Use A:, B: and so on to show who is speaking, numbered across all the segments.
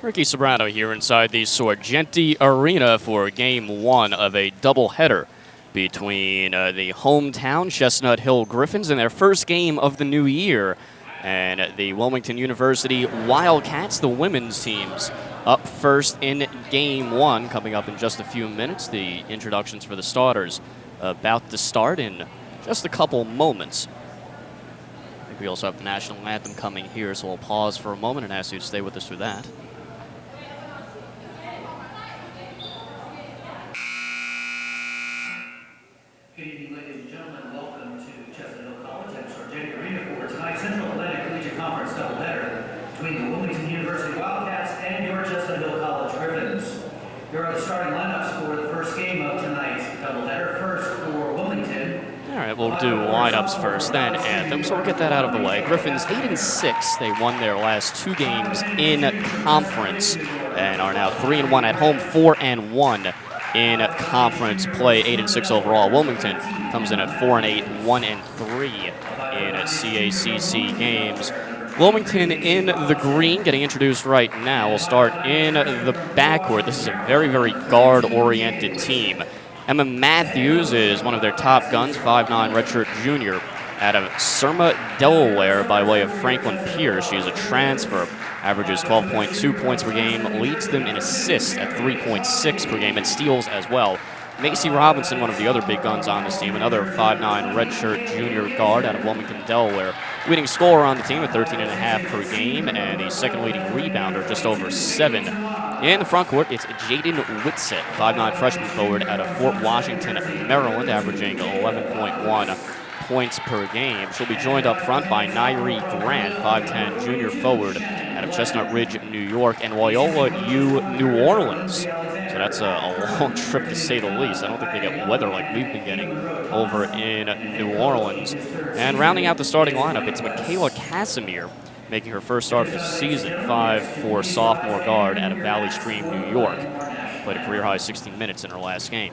A: Ricky Sobrano here inside the Sorgente Arena for Game 1 of a doubleheader between the hometown Chestnut Hill Griffins in their first game of the new year and the Wilmington University Wildcats, the women's teams, up first in Game 1. Coming up in just a few minutes, the introductions for the starters about to start in just a couple moments. I think we also have the national anthem coming here, so we'll pause for a moment and ask you to stay with us through that.
B: Good evening, ladies and gentlemen. Welcome to Chestnut Hill College and Sorgente Arena for tonight's Central Atlantic Collegiate Conference doubleheader between the Wilmington University Wildcats and your Chestnut Hill College Griffins. Here are the starting lineups for the first game of tonight's doubleheader. First for Wilmington.
A: All right, we'll do lineups first, then anthem. So we'll get that out of the way. Griffins 8-6. They won their last two games in conference and are now 3-1 at home, 4-1 in conference play, 8-6 overall. Wilmington comes in at 4-8, 1-3 in CACC games. Wilmington in the green, getting introduced right now. We'll start in the backcourt. This is a very, very guard-oriented team. Emma Matthews is one of their top guns, 5'9" redshirt junior out of Surma, Delaware, by way of Franklin Pierce. She is a transfer, averages 12.2 points per game, leads them in assists at 3.6 per game, and steals as well. Macy Robinson, one of the other big guns on this team, another 5'9" redshirt junior guard out of Wilmington, Delaware. Leading scorer on the team at 13.5 per game, and the second leading rebounder, just over 7. In the front court, it's Jaden Whitsett, 5'9" freshman forward out of Fort Washington, Maryland, averaging 11.1 points per game. She'll be joined up front by Nairi Grant, 5'10" junior forward out of Chestnut Ridge, New York, and Loyola U, New Orleans. So that's a long trip to say the least. I don't think they get weather like we've been getting over in New Orleans. And rounding out the starting lineup, it's Michaela Casimir, making her first start of the season, 5'4" sophomore guard out of Valley Stream, New York. Played a career-high 16 minutes in her last game.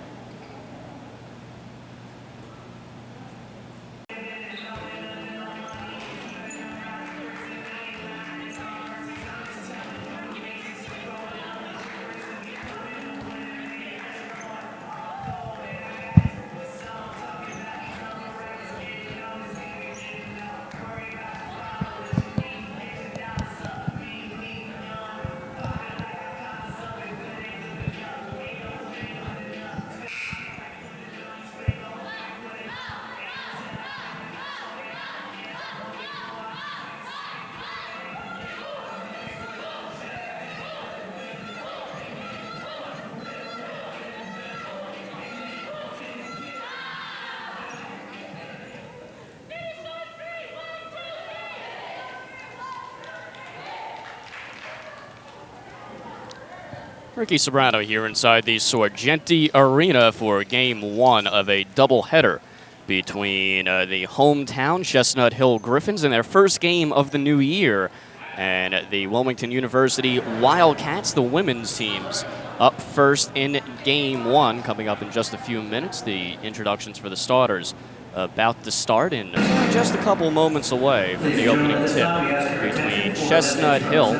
A: Ricky Sobrano here inside the Sorgente Arena for Game 1 of a doubleheader between the hometown Chestnut Hill Griffins in their first game of the new year and the Wilmington University Wildcats, the women's teams, up first in Game 1. Coming up in just a few minutes, the introductions for the starters about to start in just a couple moments away from the opening tip between Chestnut Hill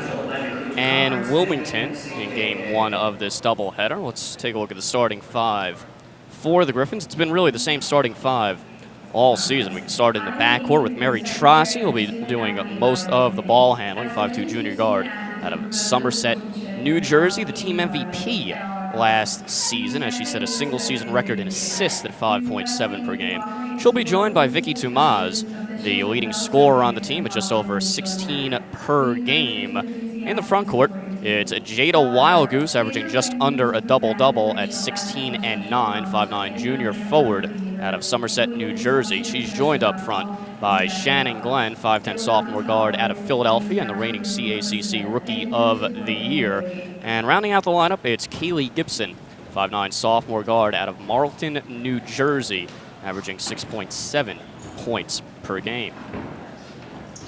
A: and Wilmington in Game 1 of this doubleheader. Let's take a look at the starting five for the Griffins. It's been really the same starting five all season. We can start in the backcourt with Mary Trossi, who'll be doing most of the ball handling, 5'2" junior guard out of Somerset, New Jersey, the team MVP last season, as she set a single-season record in assists at 5.7 per game. She'll be joined by Vicky Toumaz, the leading scorer on the team at just over 16 per game. In the front court, it's Jada Wildgoose, averaging just under a double-double at 16 and 9, 5'9" junior forward out of Somerset, New Jersey. She's joined up front by Shannon Glenn, 5'10" sophomore guard out of Philadelphia and the reigning CACC Rookie of the Year. And rounding out the lineup, it's Kaylee Gibson, 5'9" sophomore guard out of Marlton, New Jersey, averaging 6.7 points per game.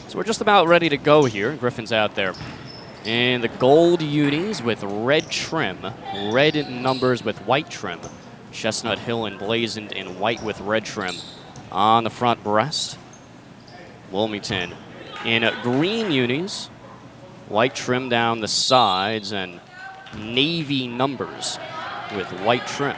A: So we're just about ready to go here. Griffin's out there in the gold unis with red trim, red numbers with white trim. Chestnut Hill emblazoned in white with red trim on the front breast. Wilmington in green unis White trim down the sides and navy numbers with white trim.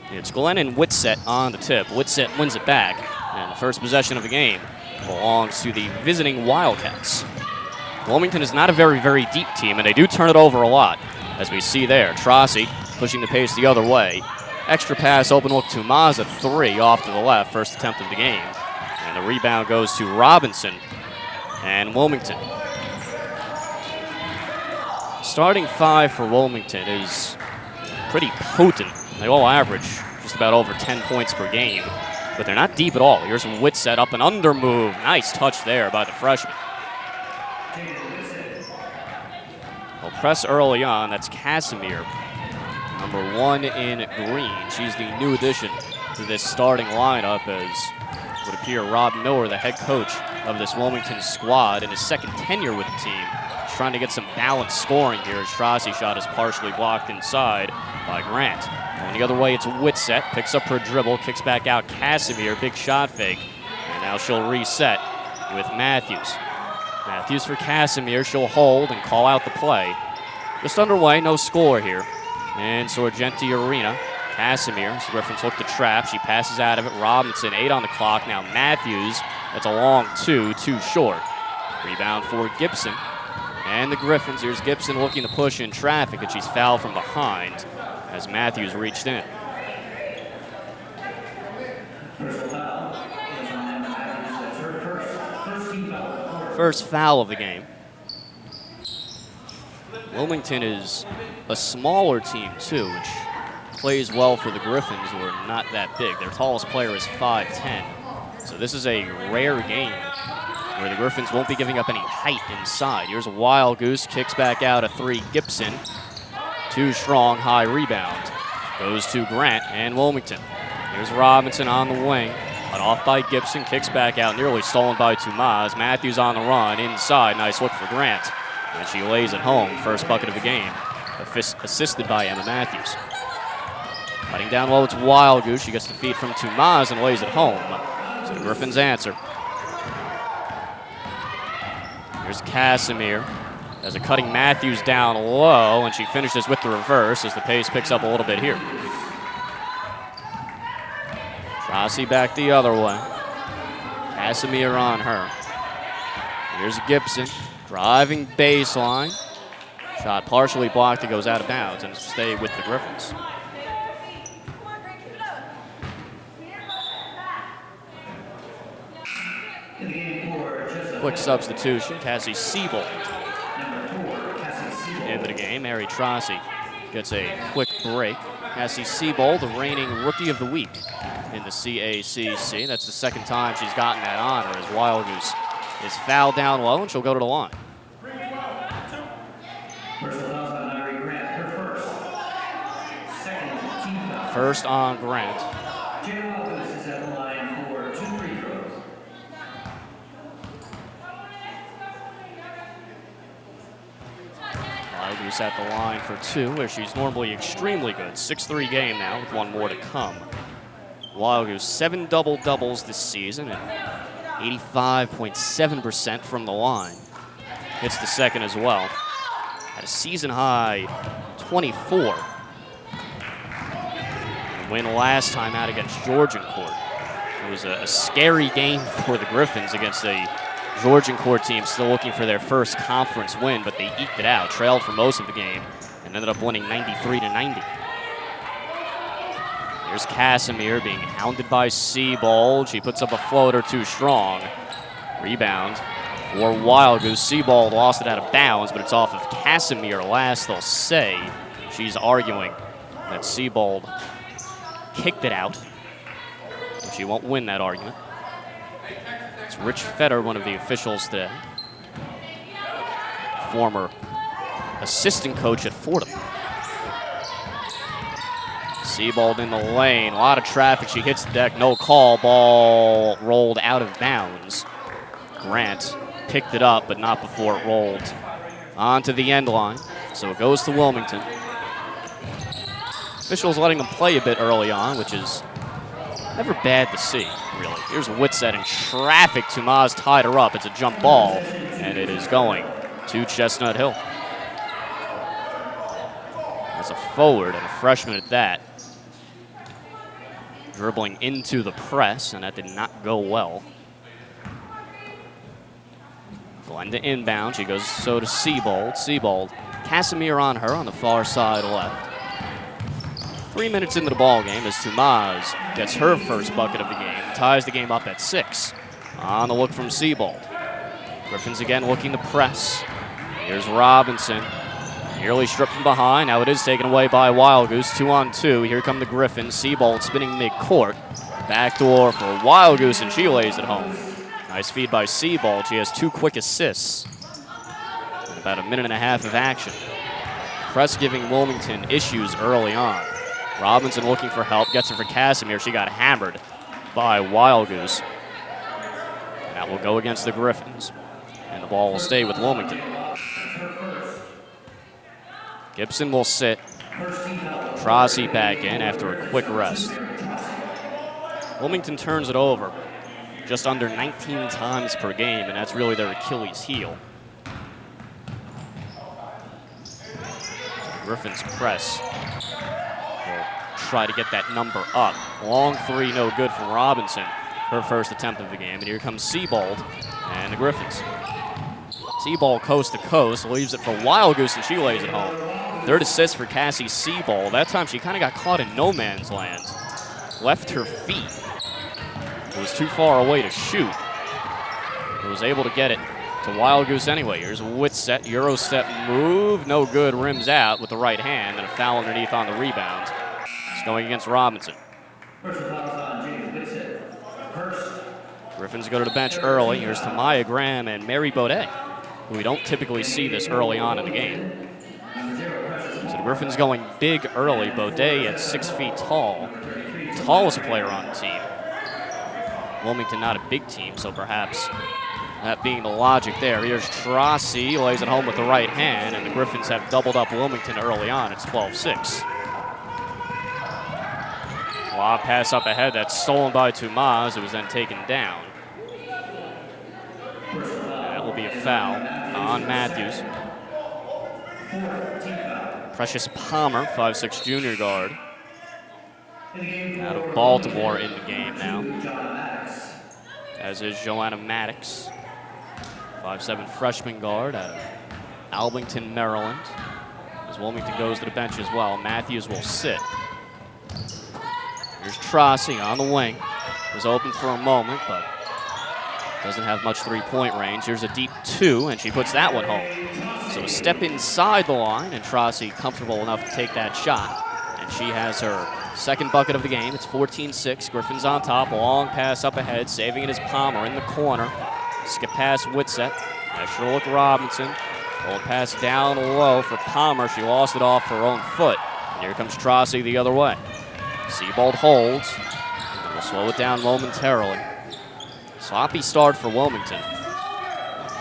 A: It's Glennon Whitsett on the tip. Whitsett wins it back, and the first possession of the game belongs to the visiting Wildcats. Wilmington is not a very, very deep team, and they do turn it over a lot, as we see there. Trossi pushing the pace the other way. Extra pass, open look to Maza, 3 off to the left, first attempt of the game. And the rebound goes to Robinson and Wilmington. Starting 5 for Wilmington is pretty potent. They all average just about over 10 points per game, but they're not deep at all. Here's Whitsett up and under move. Nice touch there by the freshman. They'll press early on. That's Casimir, number 1 in green. She's the new addition to this starting lineup, as would appear Rob Miller, the head coach of this Wilmington squad, in his second tenure with the team. He's trying to get some balanced scoring here, as Strassi shot is partially blocked inside by Grant. Going the other way, it's Whitsett, picks up her dribble, kicks back out Casimir, big shot fake, and now she'll reset with Matthews. Matthews for Casimir, she'll hold and call out the play. Just underway, no score here in Sorgente Arena. Casimir, Griffins look to trap, she passes out of it. Robinson, 8 on the clock, now Matthews, that's a long 2, too short. Rebound for Gibson. And the Griffins, here's Gibson looking to push in traffic, and she's fouled from behind as Matthews reached in. First foul of the game. Wilmington is a smaller team, too, which plays well for the Griffins, who are not that big. Their tallest player is 5'10". So this is a rare game where the Griffins won't be giving up any height inside. Here's a Wild Goose, kicks back out a 3, Gibson. Too strong, high rebound. Goes to Grant and Wilmington. Here's Robinson on the wing. Cut off by Gibson, kicks back out, nearly stolen by Tomas. Matthews on the run, inside, nice look for Grant. And she lays it home, first bucket of the game. Assisted by Emma Matthews. Cutting down low, it's Wild Goose. She gets the feed from Tomas and lays it home. So the Griffins answer. Here's Casimir. As a cutting Matthews down low, and she finishes with the reverse as the pace picks up a little bit here. Trossi back the other way. Casimir on her. Here's Gibson, driving baseline. Shot partially blocked, it goes out of bounds, and stay with the Griffins. Quick substitution, Cassie Siebold into the game. Mary Trossi gets a quick break. Cassie Siebold, the reigning Rookie of the Week in the CACC. That's the second time she's gotten that honor, as Wild Goose is fouled down low, and she'll go to the line. First on Grant. Wild Goose at the line for 2, where she's normally extremely good. 6-3 game now with 1 more to come. Wild Goose, 7 double-doubles this season and 85.7% from the line. Hits the second as well. At a season-high 24. Win last time out against Georgiancourt. It was a scary game for the Griffins against a Georgiancourt team still looking for their first conference win, but they eked it out, trailed for most of the game, and ended up winning 93-90. Here's Casimir being hounded by Siebold. She puts up a floater too strong. Rebound for Wild Goose. Siebold lost it out of bounds, but it's off of Casimir last, they'll say. She's arguing that Siebold kicked it out, but she won't win that argument. It's Rich Fetter, one of the officials today. Former assistant coach at Fordham. Siebold in the lane, a lot of traffic. She hits the deck, no call. Ball rolled out of bounds. Grant picked it up, but not before it rolled onto the end line. So it goes to Wilmington. Officials letting them play a bit early on, which is Never bad to see, really. Here's Whitsett in traffic. Tomas tied her up. It's a jump ball, and it is going to Chestnut Hill. That's a forward and a freshman at that. Dribbling into the press, and that did not go well. Glenda inbound. She goes so to Seabold. Seabold, Casimir on her on the far side left. 3 minutes into the ball game as Tomas gets her first bucket of the game, ties the game up at 6. On the look from Seabold. Griffins again looking to press. Here's Robinson. Nearly stripped from behind. Now it is taken away by Wild Goose. 2-on-2. Here come the Griffins. Seabold spinning mid-court. Backdoor for Wild Goose, and she lays it home. Nice feed by Seabold. She has 2 quick assists in about a minute and a half of action. Press giving Wilmington issues early on. Robinson looking for help. Gets it for Casimir. She got hammered by Wild Goose. That will go against the Griffins, and the ball will stay with Wilmington. Gibson will sit. Trossi back in after a quick rest. Wilmington turns it over just under 19 times per game, and that's really their Achilles heel. Griffins press. Will try to get that number up. Long three, no good from Robinson. Her first attempt of the game, and here comes Seabold and the Griffins. Seabold coast to coast, leaves it for Wild Goose, and she lays it home. Third assist for Cassie Seabold. That time she kind of got caught in no man's land. Left her feet. It was too far away to shoot. But was able to get it to Wild Goose anyway. Here's Whitsett, Euro step move. No good, rims out with the right hand, and a foul underneath on the rebound. It's going against Robinson. Griffins go to the bench early. Here's Tamaya Graham and Mary Baudet, who we don't typically see this early on in the game. So the Griffins going big early. Baudet at 6 feet tall. Tallest player on the team. Wilmington not a big team, so perhaps that being the logic there. Here's Trossi, lays it home with the right hand, and the Griffins have doubled up Wilmington early on. It's 12-6. Lob pass up ahead. That's stolen by Tomas. It was then taken down. That will be a foul on Matthews. Precious Palmer, 5'6" junior guard, out of Baltimore in the game now, as is Joanna Maddox, 5'7" freshman guard out of Albington, Maryland. As Wilmington goes to the bench as well, Matthews will sit. Here's Trossi on the wing. Was open for a moment, but doesn't have much three-point range. Here's a deep 2, and she puts that one home. So a step inside the line, and Trossi comfortable enough to take that shot. And she has her second bucket of the game. It's 14-6. Griffins on top. Long pass up ahead. Saving it is Palmer in the corner. Skip past Whitsett. Extra look Robinson. Old pass down low for Palmer. She lost it off her own foot. And here comes Trossi the other way. Seabold holds. And will slow it down momentarily. Sloppy start for Wilmington.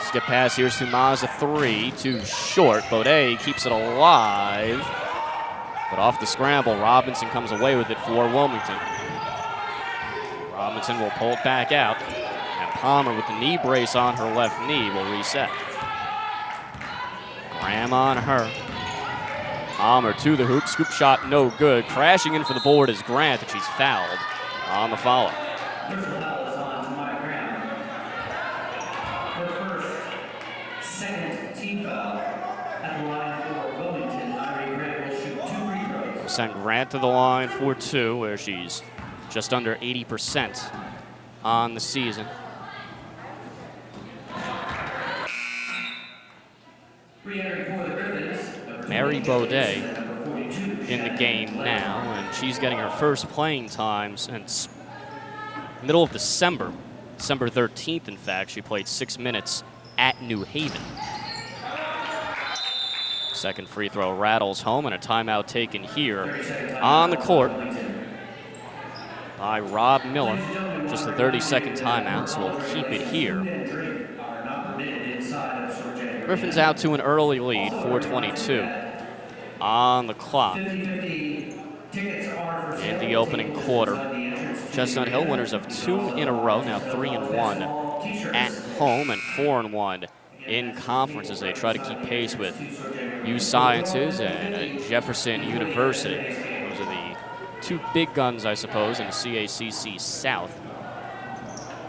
A: Skip pass, here's Tomas, a 3, too short. Baudet keeps it alive. But off the scramble, Robinson comes away with it for Wilmington. Robinson will pull it back out. And Palmer with the knee brace on her left knee will reset. Graham on her. Palmer to the hoop, scoop shot no good. Crashing in for the board is Grant, and she's fouled on the follow. Send Grant to the line for 2, where she's just under 80% on the season. Mary Baudet in the game now, and she's getting her first playing time since middle of December. December 13th, in fact. She played 6 minutes at New Haven. Second free throw rattles home, and a timeout taken here on the court by Rob Miller. Just a 30-second timeout, so we'll keep it here. Griffins out to an early lead, 4:22 on the clock in the opening quarter. Chestnut Hill, winners of 2 in a row, now 3-1 at home and 4-1 in conference as they try to keep pace with U Sciences and Jefferson University. Those are the two big guns, I suppose, in the CACC South.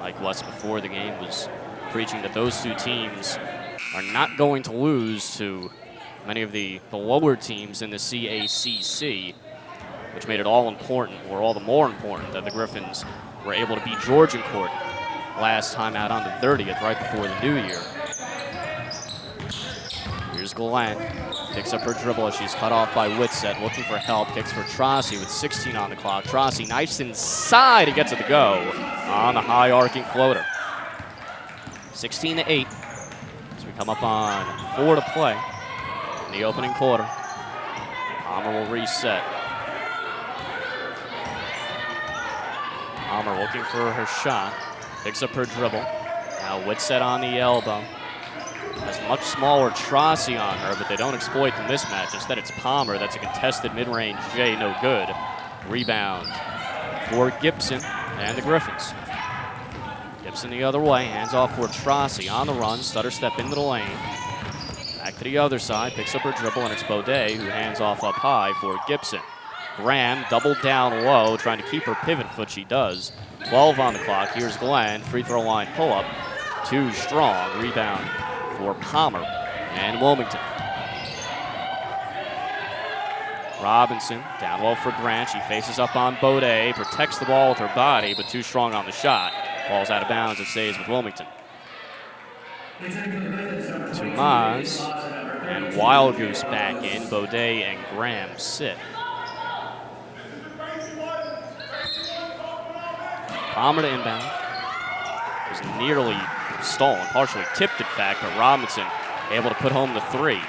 A: Mike West before the game was preaching that those two teams are not going to lose to many of the lower teams in the CACC, which made it all important, or all the more important, that the Griffins were able to beat Georgiancourt last time out on the 30th, right before the new year. Here's Glenn, picks up her dribble as she's cut off by Whitsett, looking for help, kicks for Trossi with 16 on the clock. Trossi nice inside, and gets it to go on the high arcing floater. 16-8 as we come up on 4 to play in the opening quarter. Palmer will reset. Palmer looking for her shot, picks up her dribble. Now Whitsett on the elbow. Has much smaller Trossi on her, but they don't exploit the mismatch. Instead, it's Palmer. That's a contested mid-range J, no good. Rebound for Gibson and the Griffins. Gibson the other way, hands off for Trossi on the run, stutter step into the lane. Back to the other side, picks up her dribble, and it's Baudet who hands off up high for Gibson. Graham doubled down low, trying to keep her pivot foot. She does. 12 on the clock. Here's Glenn, free throw line pull-up. Too strong. Rebound for Palmer and Wilmington. Robinson down low for Grant. She faces up on Baudet, protects the ball with her body, but too strong on the shot. Ball's out of bounds. It stays with Wilmington. Tomas and Wild Goose back in. Baudet and Graham sit. Palmer to inbound. Was nearly stolen, partially tipped in fact, but Robinson able to put home the 3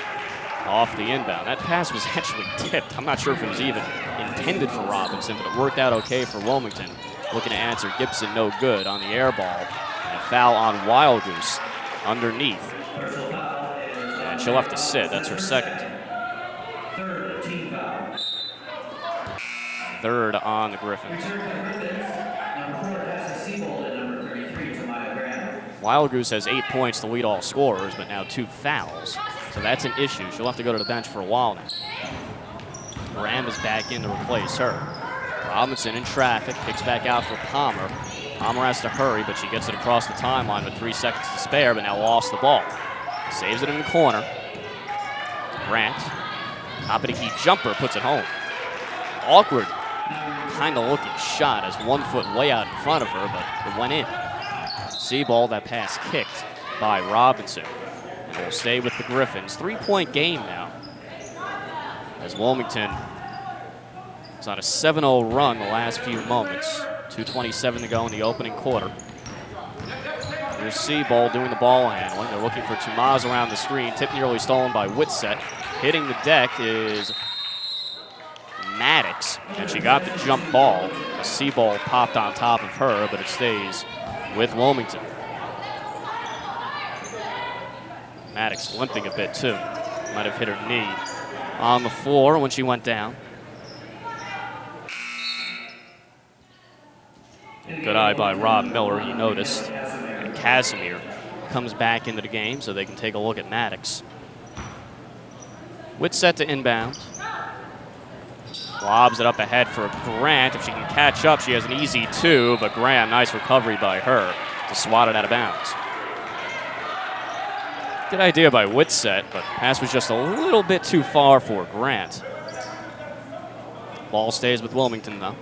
A: off the inbound. That pass was actually tipped. I'm not sure if it was even intended for Robinson, but it worked out okay for Wilmington. Looking to answer Gibson, no good on the air ball. And a foul on Wild Goose underneath. And she'll have to sit. That's her second. Third on the Griffins. Wild Goose has 8 points to lead all scorers, but now 2 fouls. So that's an issue. She'll have to go to the bench for a while now. Graham is back in to replace her. Robinson in traffic, kicks back out for Palmer. Palmer has to hurry, but she gets it across the timeline with 3 seconds to spare, but now lost the ball. Saves it in the corner. Grant, top of the key jumper, puts it home. Awkward kind of looking shot as 1 foot way out in front of her, but it went in. Seaball, that pass kicked by Robinson. And will stay with the Griffins. 3-point game now. As Wilmington is on a 7-0 run the last few moments. 2:27 to go in the opening quarter. Here's Seaball doing the ball handling. They're looking for Tomas around the screen. Tip nearly stolen by Whitsett. Hitting the deck is Maddox, and she got the jump ball. A Seaball popped on top of her, but it stays with Wilmington. Maddox limping a bit too. Might have hit her knee on the floor when she went down. Good eye by Rob Miller, he noticed. And Casimir comes back into the game so they can take a look at Maddox. Whitsett to inbound. Lobs it up ahead for Grant. If she can catch up, she has an easy 2, but Graham, nice recovery by her to swat it out of bounds. Good idea by Whitsett, but pass was just a little bit too far for Grant. Ball stays with Wilmington, though.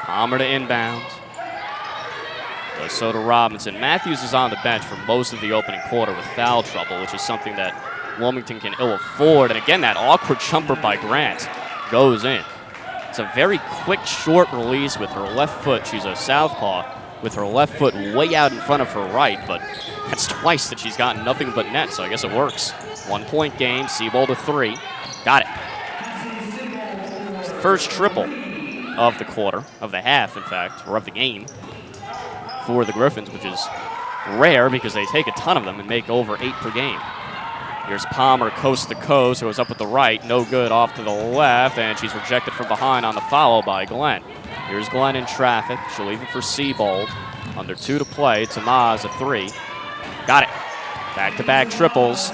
A: Palmer to inbound. Does so to Robinson. Matthews is on the bench for most of the opening quarter with foul trouble, which is something that Wilmington can ill afford. And again, that awkward jumper by Grant goes in. It's a very quick, short release with her left foot. She's a southpaw with her left foot way out in front of her right, but that's twice that she's gotten nothing but net, so I guess it works. 1-point game, Seaball to 3. Got it. It's the first triple of the quarter, of the half, in fact, or of the game for the Griffins, which is rare because they take a ton of them and make over 8 per game. Here's Palmer coast to coast, goes up with the right, no good off to the left, and she's rejected from behind on the follow by Glenn. Here's Glenn in traffic. She'll leave it for Siebold. Under 2 to play. Tamaz, a 3. Got it. Back-to-back triples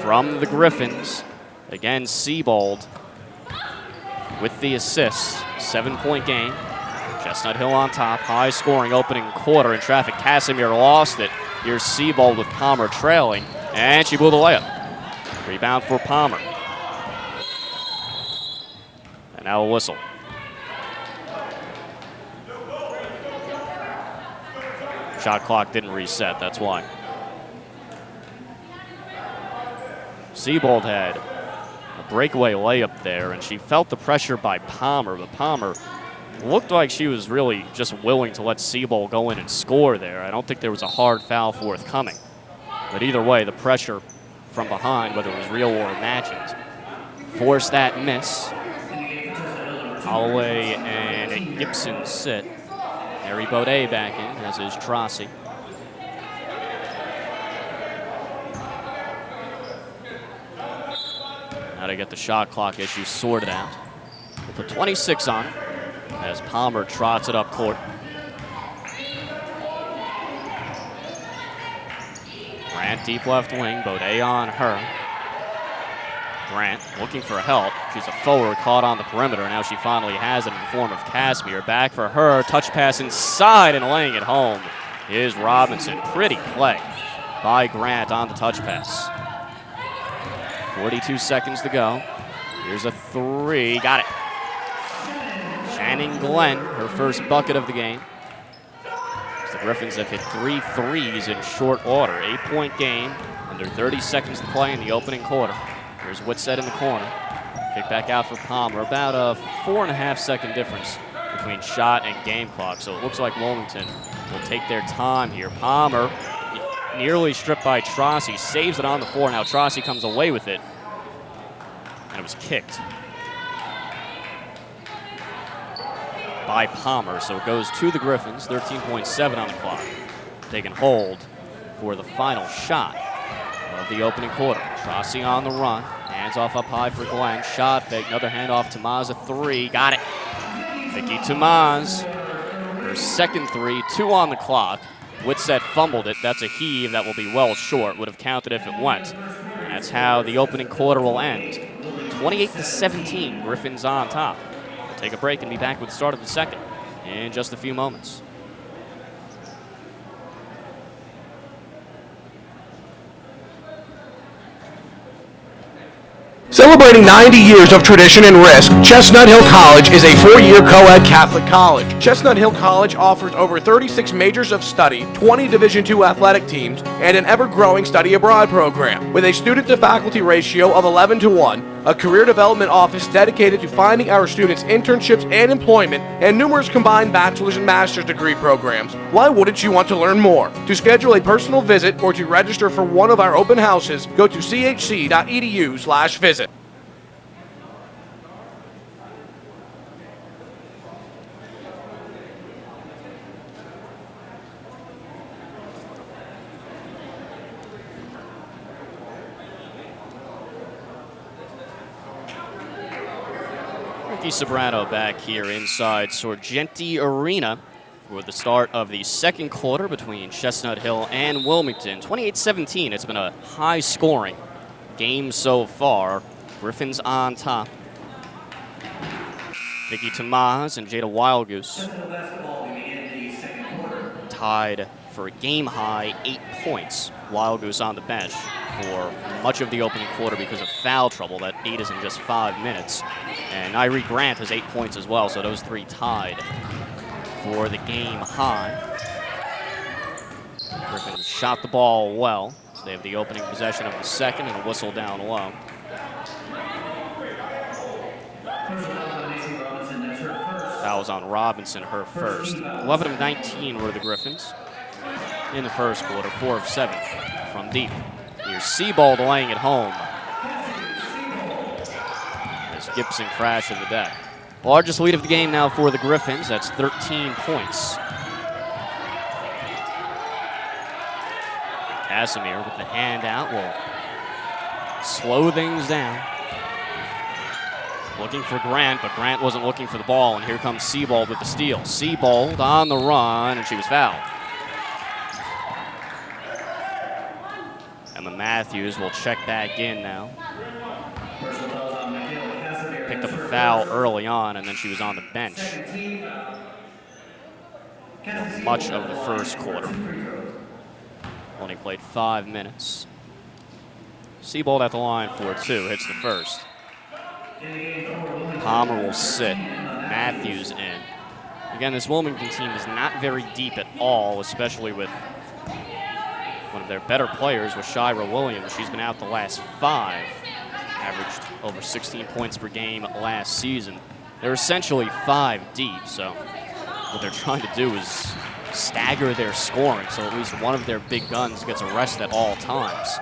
A: from the Griffins. Again, Siebold with the assist. 7-point game. Chestnut Hill on top. High scoring opening quarter in traffic. Casimir lost it. Here's Siebold with Palmer trailing, and she blew the layup. Rebound for Palmer. And now a whistle. Shot clock didn't reset, that's why. Siebold had a breakaway layup there, and she felt the pressure by Palmer, but Palmer looked like she was really just willing to let Siebold go in and score there. I don't think there was a hard foul forthcoming. But either way, the pressure from behind, whether it was real or imagined, forced that miss. Holloway and Gibson sit. Harry Baudet back in, as is Trossi. Now to get the shot clock issue sorted out. We'll put 26 on it as Palmer trots it up court. Grant deep left wing, Baudet on her. Grant looking for help. She's a forward caught on the perimeter. Now she finally has it in the form of Casimir. Back for her. Touch pass inside and laying it home is Robinson. Pretty play by Grant on the touch pass. 42 seconds to go. Here's a 3. Got it. Shannon Glenn, her first bucket of the game. The Griffins have hit 3 threes in short order. 8-point game. Under 30 seconds to play in the opening quarter. Here's Whitsett in the corner. Kick back out for Palmer. About a 4.5-second difference between shot and game clock. So it looks like Wilmington will take their time here. Palmer nearly stripped by Trossi. Saves it on the floor. Now Trossi comes away with it. And it was kicked by Palmer. So it goes to the Griffins. 13.7 on the clock. Taking hold for the final shot of the opening quarter. Trossi on the run. Hands off up high for Glenn. Shot fake. Another handoff. Tamaz, a 3. Got it. Vicky Tamaz. Her second 3. 2 on the clock. Whitsett fumbled it. That's a heave that will be well short. Would have counted if it went. And that's how the opening quarter will end. 28-17. Griffins on top. We'll take a break and be back with the start of the second in just a few moments.
C: Celebrating 90 years of tradition and risk, Chestnut Hill College is a 4-year co-ed Catholic college. Chestnut Hill College offers over 36 majors of study, 20 Division II athletic teams, and an ever-growing study abroad program. With a student-to-faculty ratio of 11-to-1, a career development office dedicated to finding our students internships and employment, and numerous combined bachelor's and master's degree programs. Why wouldn't you want to learn more? To schedule a personal visit or to register for one of our open houses, go to chc.edu/visit.
A: Sobrano back here inside Sorgenti Arena for the start of the second quarter between Chestnut Hill and Wilmington. 28-17. It's been a high-scoring game so far. Griffins on top. Vicky Tamaz and Jada Wildgoose tied for a game-high 8 points. Wildgoose on the bench for much of the opening quarter because of foul trouble. That 8 is in just 5 minutes. And Irie Grant has 8 points as well, so those 3 tied for the game high. Griffins shot the ball well. So they have the opening possession of the second and a whistle down low. Fouls on Robinson, her first. 11 of 19 were the Griffins in the first quarter, 4 of 7 from deep. Here's Siebold laying it home. As Gibson crashed in the deck. Largest lead of the game now for the Griffins. That's 13 points. Casimir with the handout will slow things down. Looking for Grant, but Grant wasn't looking for the ball, and here comes Seabold with the steal. Seabold on the run, and she was fouled. Emma Matthews will check back in now. Picked up a foul early on, and then she was on the bench much of the first quarter. Only played 5 minutes. Seabold at the line for 2, hits the first. Palmer will sit. Matthews in. Again, this Wilmington team is not very deep at all, especially with one of their better players, with Shira Williams. She's been out the last 5. Averaged over 16 points per game last season. They're essentially 5 deep, so what they're trying to do is stagger their scoring, so at least one of their big guns gets a rest at all times.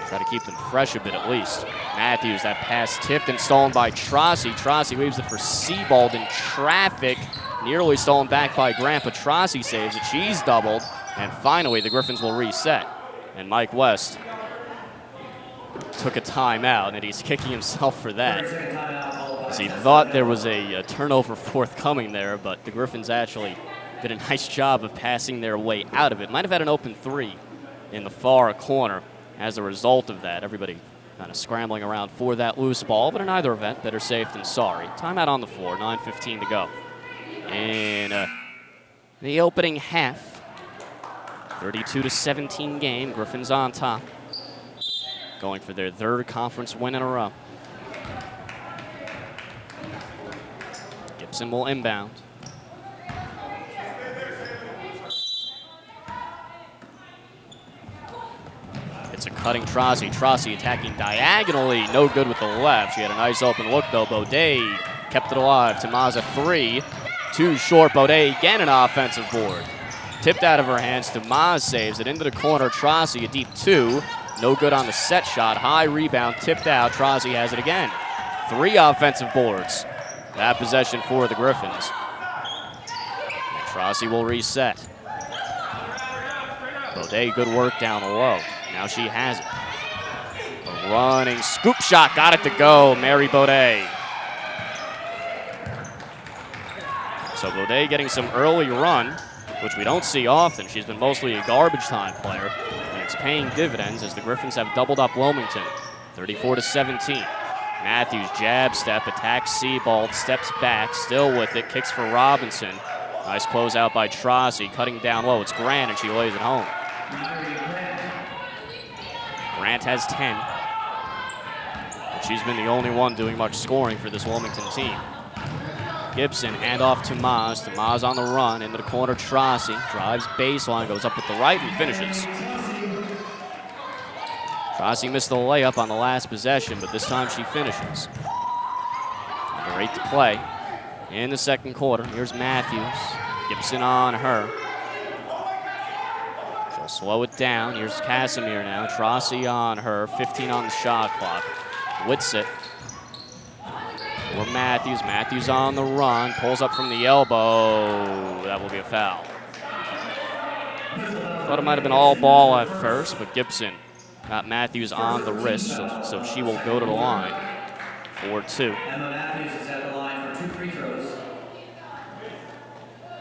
A: Try to keep them fresh a bit at least. Matthews, that pass tipped and stolen by Trossi. Trossi waves it for Seabold in traffic. Nearly stolen back by Grant, but Trossi saves it. She's doubled, and finally the Griffins will reset. And Mike West took a timeout, and he's kicking himself for that. As he thought there was a turnover forthcoming there, but the Griffins actually did a nice job of passing their way out of it. Might have had an open 3 in the far corner as a result of that. Everybody kind of scrambling around for that loose ball, but in either event, better safe than sorry. Timeout on the floor, 9:15 to go. In the opening half, 32-17 game, Griffins on top, going for their 3rd conference win in a row. Gibson will inbound. It's a cutting Trossi. Trossi attacking diagonally. No good with the left. She had a nice open look, though. Baudet kept it alive. Tamaza 3. Too short. Baudet again an offensive board. Tipped out of her hands. Tamaz saves it into the corner. Trossi a deep 2. No good on the set shot. High rebound. Tipped out. Trossi has it again. 3 offensive boards. That possession for the Griffins. And Trossi will reset. Baudet, good work down low. Now she has it. A running scoop shot, got it to go. Mary Baudet. So Baudet getting some early run, which we don't see often. She's been mostly a garbage time player, and it's paying dividends as the Griffins have doubled up Wilmington, 34-17. Matthews jab step, attacks Seabold, steps back, still with it, kicks for Robinson. Nice closeout by Trossi, cutting down low. It's Grant, and she lays it home. Grant has 10. But she's been the only one doing much scoring for this Wilmington team. Gibson, handoff to Maz. To Maz on the run, into the corner, Trossi. Drives baseline, goes up with the right and finishes. Trossi missed the layup on the last possession, but this time she finishes. Number 8 to play in the second quarter. Here's Matthews. Gibson on her. She'll slow it down. Here's Casimir now. Trossi on her. 15 on the shot clock. Whitsitt. For Matthews. Matthews on the run. Pulls up from the elbow. That will be a foul. Thought it might have been all ball at first, but Gibson got Matthews on the wrist, so she will go to the line for 2.
B: Emma Matthews is at the line for 2 free throws.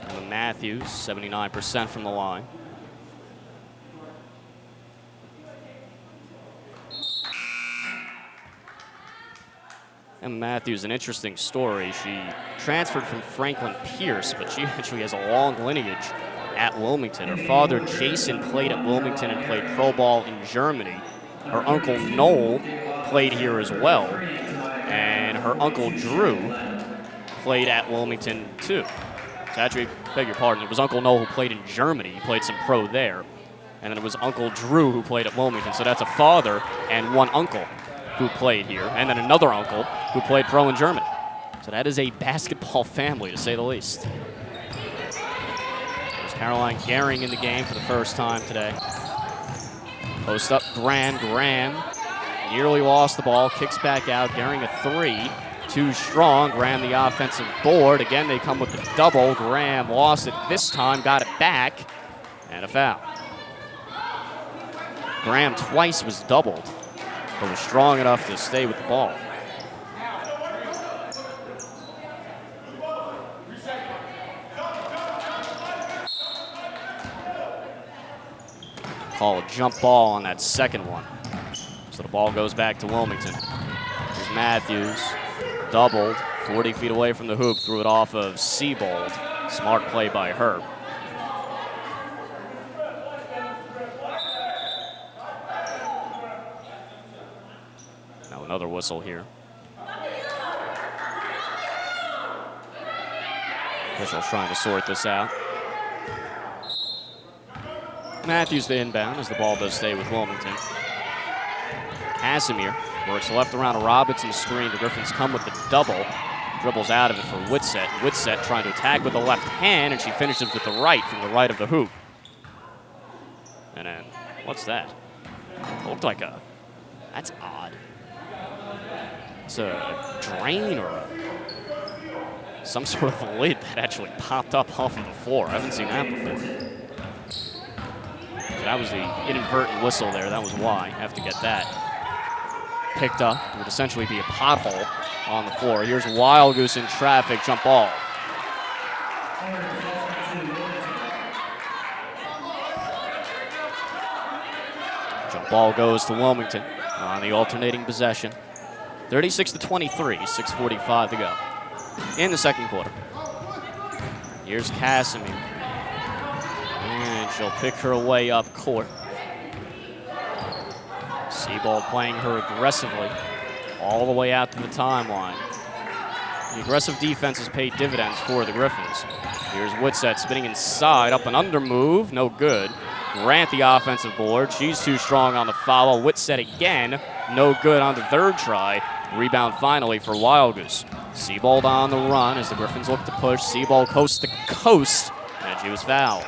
A: Emma Matthews, 79% from the line. Emma Matthews, an interesting story. She transferred from Franklin Pierce, but she actually has a long lineage at Wilmington. Her father, Jason, played at Wilmington and played pro ball in Germany. Her uncle, Noel, played here as well. And her uncle, Drew, played at Wilmington, too. So actually, beg your pardon, it was Uncle Noel who played in Germany. He played some pro there. And then it was Uncle Drew who played at Wilmington. So that's a father and one uncle who played here. And then another uncle who played pro in Germany. So that is a basketball family, to say the least. Caroline Gehring in the game for the first time today. Post up Graham. Graham nearly lost the ball, kicks back out. Gehring a 3. Too strong. Graham the offensive board. Again, they come with the double. Graham lost it this time, got it back, and a foul. Graham twice was doubled, but was strong enough to stay with the ball. Call a jump ball on that second one. So the ball goes back to Wilmington. Here's Matthews, doubled, 40 feet away from the hoop, threw it off of Siebold. Smart play by her. Now another whistle here. Officials trying to sort this out. Matthews to inbound as the ball does stay with Wilmington. Casimir works left around a Robinson's screen. The Griffins come with the double. Dribbles out of it for Whitsett. Whitsett trying to attack with the left hand, and she finishes with the right from the right of the hoop. And then, what's that? It looked like a, that's odd. It's a drain or some sort of a lid that actually popped up off of the floor. I haven't seen that before. That was the inadvertent whistle there. That was why. Have to get that picked up. It would essentially be a pothole on the floor. Here's Wild Goose in traffic, jump ball. Jump ball goes to Wilmington on the alternating possession. 36-23, 6:45 to go in the second quarter. Here's Casimir. And she'll pick her way up court. Siebold playing her aggressively all the way out to the timeline. The aggressive defense has paid dividends for the Griffins. Here's Whitsett spinning inside, up and under move, no good. Grant the offensive board. She's too strong on the foul. Whitsett again, no good on the third try. Rebound finally for Wild Goose. Siebold on the run as the Griffins look to push. Siebold coast to coast, and she was fouled.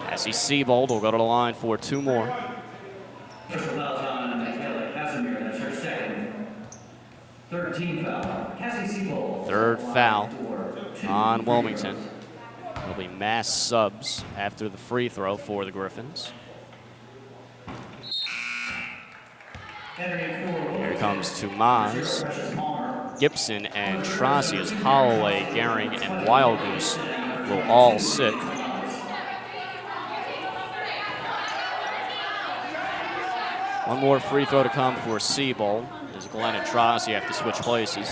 A: Cassie Siebold will go to the line for two more.
B: First foul on Casimir, that's her second. 13 foul. Cassie Siebold.
A: Third foul on Wilmington. There'll be mass subs after the free throw for the Griffins. Here comes Tomas, Gibson, and Trossi as Holloway, Gehring, and Wild Goose will all sit. One more free throw to come for Siebold as Glenn and Trossi have to switch places.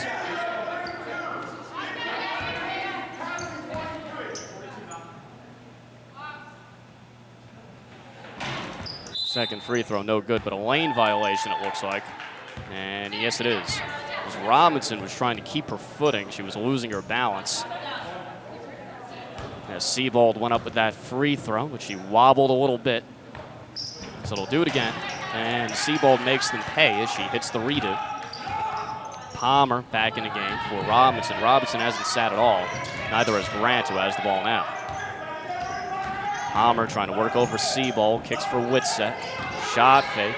A: Second free throw, no good, but a lane violation it looks like. And yes, it is. As Robinson was trying to keep her footing, she was losing her balance. As Siebold went up with that free throw, but she wobbled a little bit. So it'll do it again. And Siebold makes them pay as she hits the redo. Palmer back in the game for Robinson. Robinson hasn't sat at all. Neither has Grant, who has the ball now. Palmer trying to work over Siebold. Kicks for Whitsett. Shot fake.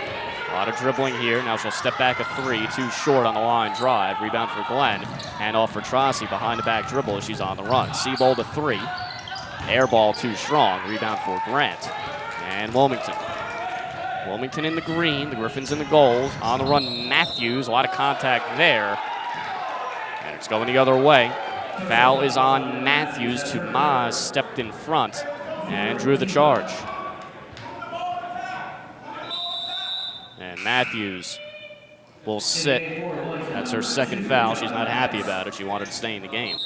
A: A lot of dribbling here. Now she'll step back a three. Too short on the line drive. Rebound for Glenn. Hand off for Trossi behind the back dribble as she's on the run. Siebold a three. Air ball too strong. Rebound for Grant. And Wilmington. Wilmington in the green. The Griffins in the gold. On the run, Matthews. A lot of contact there. And it's going the other way. Foul is on Matthews. Tomas stepped in front and drew the charge. And Matthews will sit. That's her second foul. She's not happy about it. She wanted to stay in the game.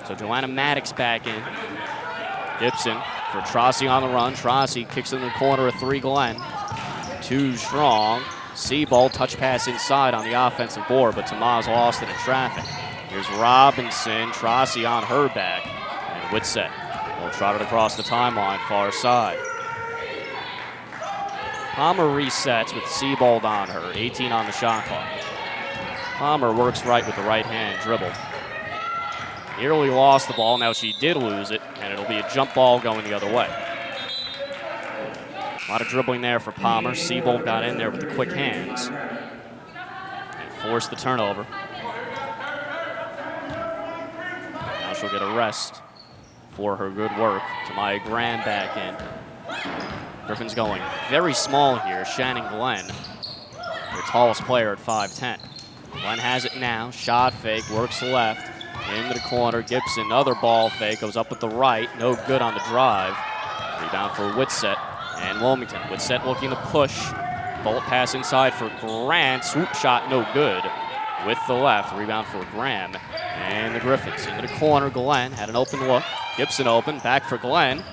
A: So Joanna Maddox back in. Gibson for Trossi on the run. Trossi kicks in the corner, a three, Glenn. Too strong. Siebold touch pass inside on the offensive board, but Tomas lost it in traffic. Here's Robinson. Trossi on her back. And Whitsett will trot it across the timeline, far side. Palmer resets with Siebold on her, 18 on the shot clock. Palmer works right with the right hand dribble. Nearly lost the ball, now she did lose it, and it'll be a jump ball going the other way. A lot of dribbling there for Palmer. Siebold got in there with the quick hands and forced the turnover. Now she'll get a rest for her good work. Tamaya Graham back in. Griffin's going very small here. Shannon Glenn, their tallest player at 5'10". Glenn has it now. Shot fake, works left. Into the corner. Gibson, another ball fake. Goes up with the right. No good on the drive. Rebound for Whitsett and Wilmington. Whitsett looking to push. Bullet pass inside for Grant. Swoop shot, no good. With the left. Rebound for Graham. And the Griffins into the corner. Glenn had an open look. Gibson open. Back for Glenn.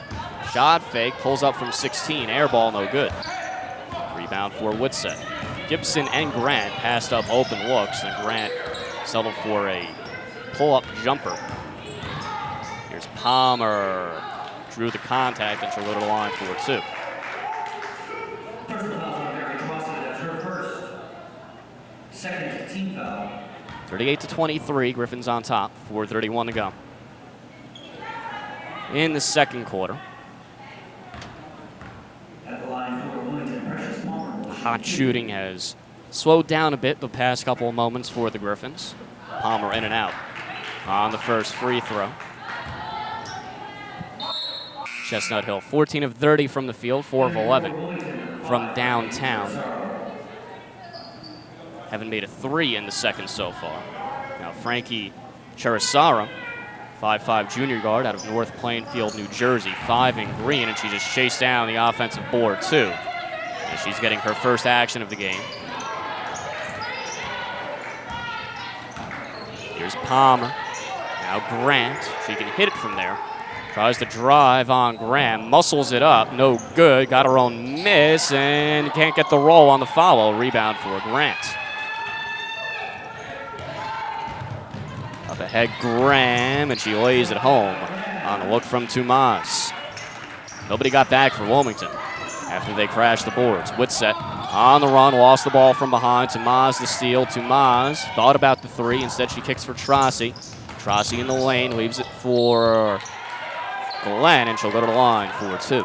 A: Shot fake. Pulls up from 16. Air ball, no good. Rebound for Whitsett. Gibson and Grant passed up open looks, and Grant settled for a pull-up jumper. Here's Palmer. Drew the contact and she'll go to the line for 2.
B: That's her first. Second team foul.
A: 38-23, Griffins on top, 4:31 to go. In the second quarter.
B: At the line for Wilmington, Precious Palmer.
A: Hot shooting has slowed down a bit the past couple of moments for the Griffins. Palmer in and out on the first free throw. Chestnut Hill, 14 of 30 from the field, 4 of 11 from downtown. Haven't made a 3 in the second so far. Now Frankie Cherisara, 5'5" junior guard out of North Plainfield, New Jersey, 5 in green, and she just chased down the offensive board too. And she's getting her first action of the game. Here's Palmer. Now Grant, she can hit it from there. Tries to drive on Graham, muscles it up, no good. Got her own miss and can't get the roll on the follow. Rebound for Grant. Up ahead, Graham, and she lays it home on a look from Tomas. Nobody got back for Wilmington after they crashed the boards. Whitsett on the run, lost the ball from behind. Tomas the steal. Tomas thought about the 3. Instead, she kicks for Trossi. Trossi in the lane, leaves it for Glenn, and she'll go to the line for 2.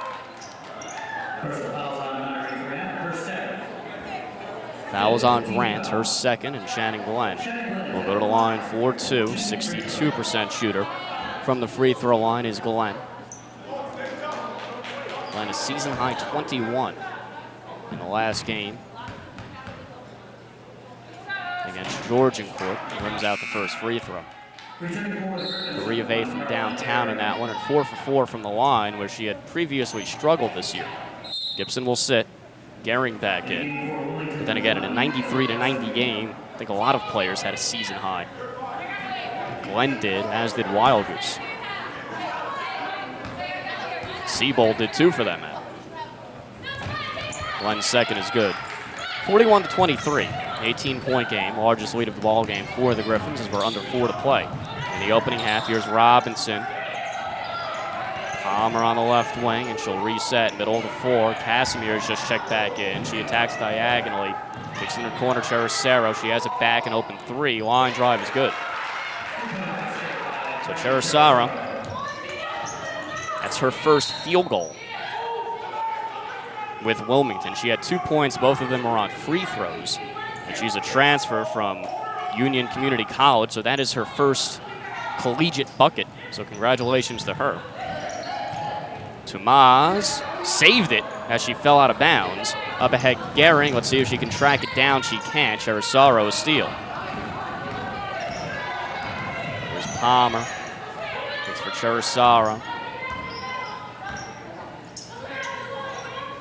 A: Fouls on Grant, her second, and Shannon Glenn will go to the line for 2. 62% shooter from the free throw line is Glenn. Glenn a season high 21 in the last game against Georgiancourt. Rims out the first free throw. 3 of 8 from downtown in that one, and 4 for 4 from the line, where she had previously struggled this year. Gibson will sit. Gehring back in. But then again, in a 93-90 game, I think a lot of players had a season high. Glenn did, as did Wild Goose. Seabold did too, for that matter. Glenn's second is good. 41-23, 18-point game, largest lead of the ball game for the Griffins as we're under 4 to play. In the opening half, here's Robinson. Palmer on the left wing, and she'll reset middle of the floor. Casimir's just checked back in. She attacks diagonally. Kicks in the corner, Cherisaro. She has it back, and open 3. Line drive is good. So Cherisaro, that's her first field goal with Wilmington. She had 2 points. Both of them were on free throws. And she's a transfer from Union Community College, so that is her first collegiate bucket. So congratulations to her. Tomas saved it as she fell out of bounds. Up ahead, Gehring. Let's see if she can track it down. She can't. Cherisaro a steal. There's Palmer. It's for Cherisaro.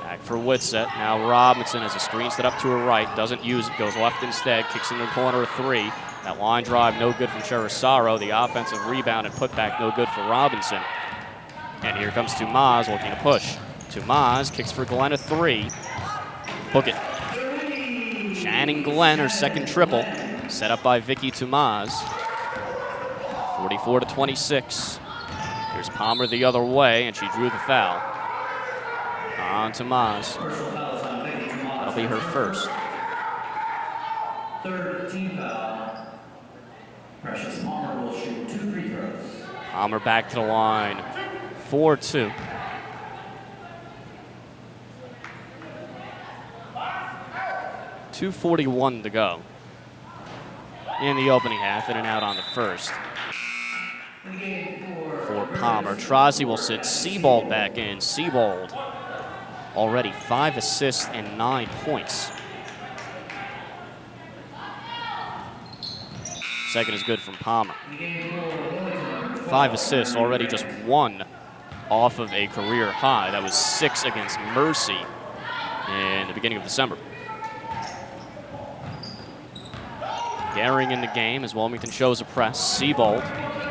A: Back for Whitsett. Now Robinson has a screen set up to her right. Doesn't use it. Goes left instead. Kicks in the corner of 3. That line drive no good from Cherisaro. The offensive rebound and putback no good for Robinson. And here comes Tomas looking to push. Tomas kicks for Glenn a 3. Book it. Shannon Glenn, her second triple. Set up by Vicky Tomas. 44-26. Here's Palmer the other way, and she drew the foul. On Tomas. That'll be her first.
B: Third team foul. Precious Palmer will shoot 2 free throws.
A: Palmer back to the line. 4-2. .241 to go in the opening half, in and out on the first. For Palmer. Trossi will sit Seabold back in. Seabold already 5 assists and 9 points. Second is good from Palmer. 5 assists, already just 1 off of a career high. That was 6 against Mercy in the beginning of December. Gehring in the game as Wilmington shows a press. Seabold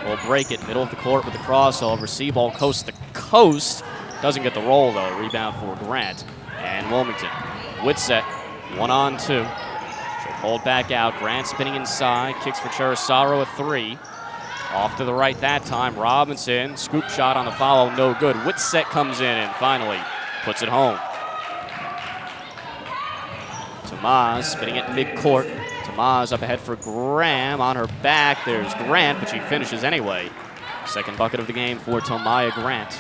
A: will break it, middle of the court with the crossover. Seabold coast to coast. Doesn't get the roll, though. Rebound for Grant and Wilmington. Whitsett, 1-on-2. She'll hold back out. Grant spinning inside. Kicks for Cherisaro, a 3. Off to the right that time. Robinson, scoop shot on the follow, no good. Whitsett comes in and finally puts it home. Tomas spinning it midcourt. Tomas up ahead for Graham. On her back, there's Grant, but she finishes anyway. Second bucket of the game for Tomaya Grant.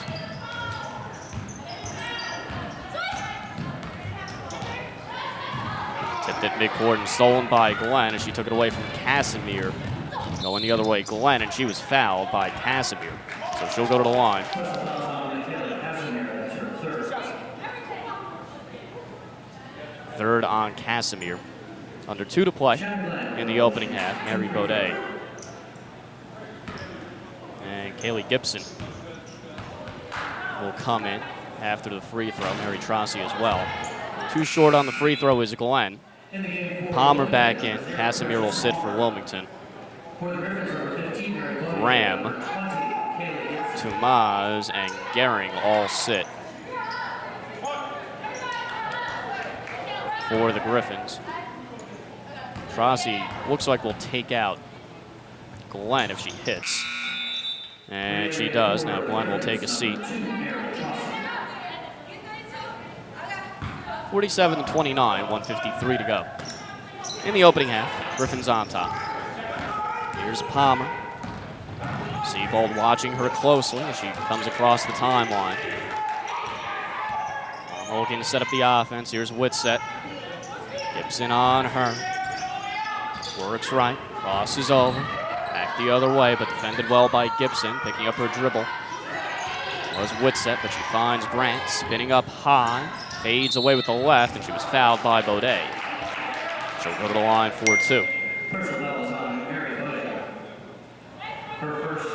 A: Tipped it midcourt and stolen by Glenn as she took it away from Casimir. Going the other way, Glenn, and she was fouled by Casimir. So she'll go to the line. Third on Casimir. Under 2 to play in the opening half. Mary Baudet and Kaylee Gibson will come in after the free throw. Mary Trossi as well. 2 short on the free throw is Glenn. Palmer back in. Casimir will sit for Wilmington. Graham, Tomas, and Gehring all sit for the Griffins. Trossi looks like will take out Glenn if she hits. And she does. Now Glenn will take a seat. 47-29, 1:53 to go. In the opening half, Griffins on top. Here's Palmer. Seabold watching her closely as she comes across the timeline. Palmer looking to set up the offense. Here's Whitsett. Gibson on her. Works right, crosses over, back the other way, but defended well by Gibson, picking up her dribble. Was Whitsett, but she finds Grant, spinning up high, fades away with the left, and she was fouled by Baudet. She'll go to the line for 2.
B: Personal is on Mary Baudet. Her first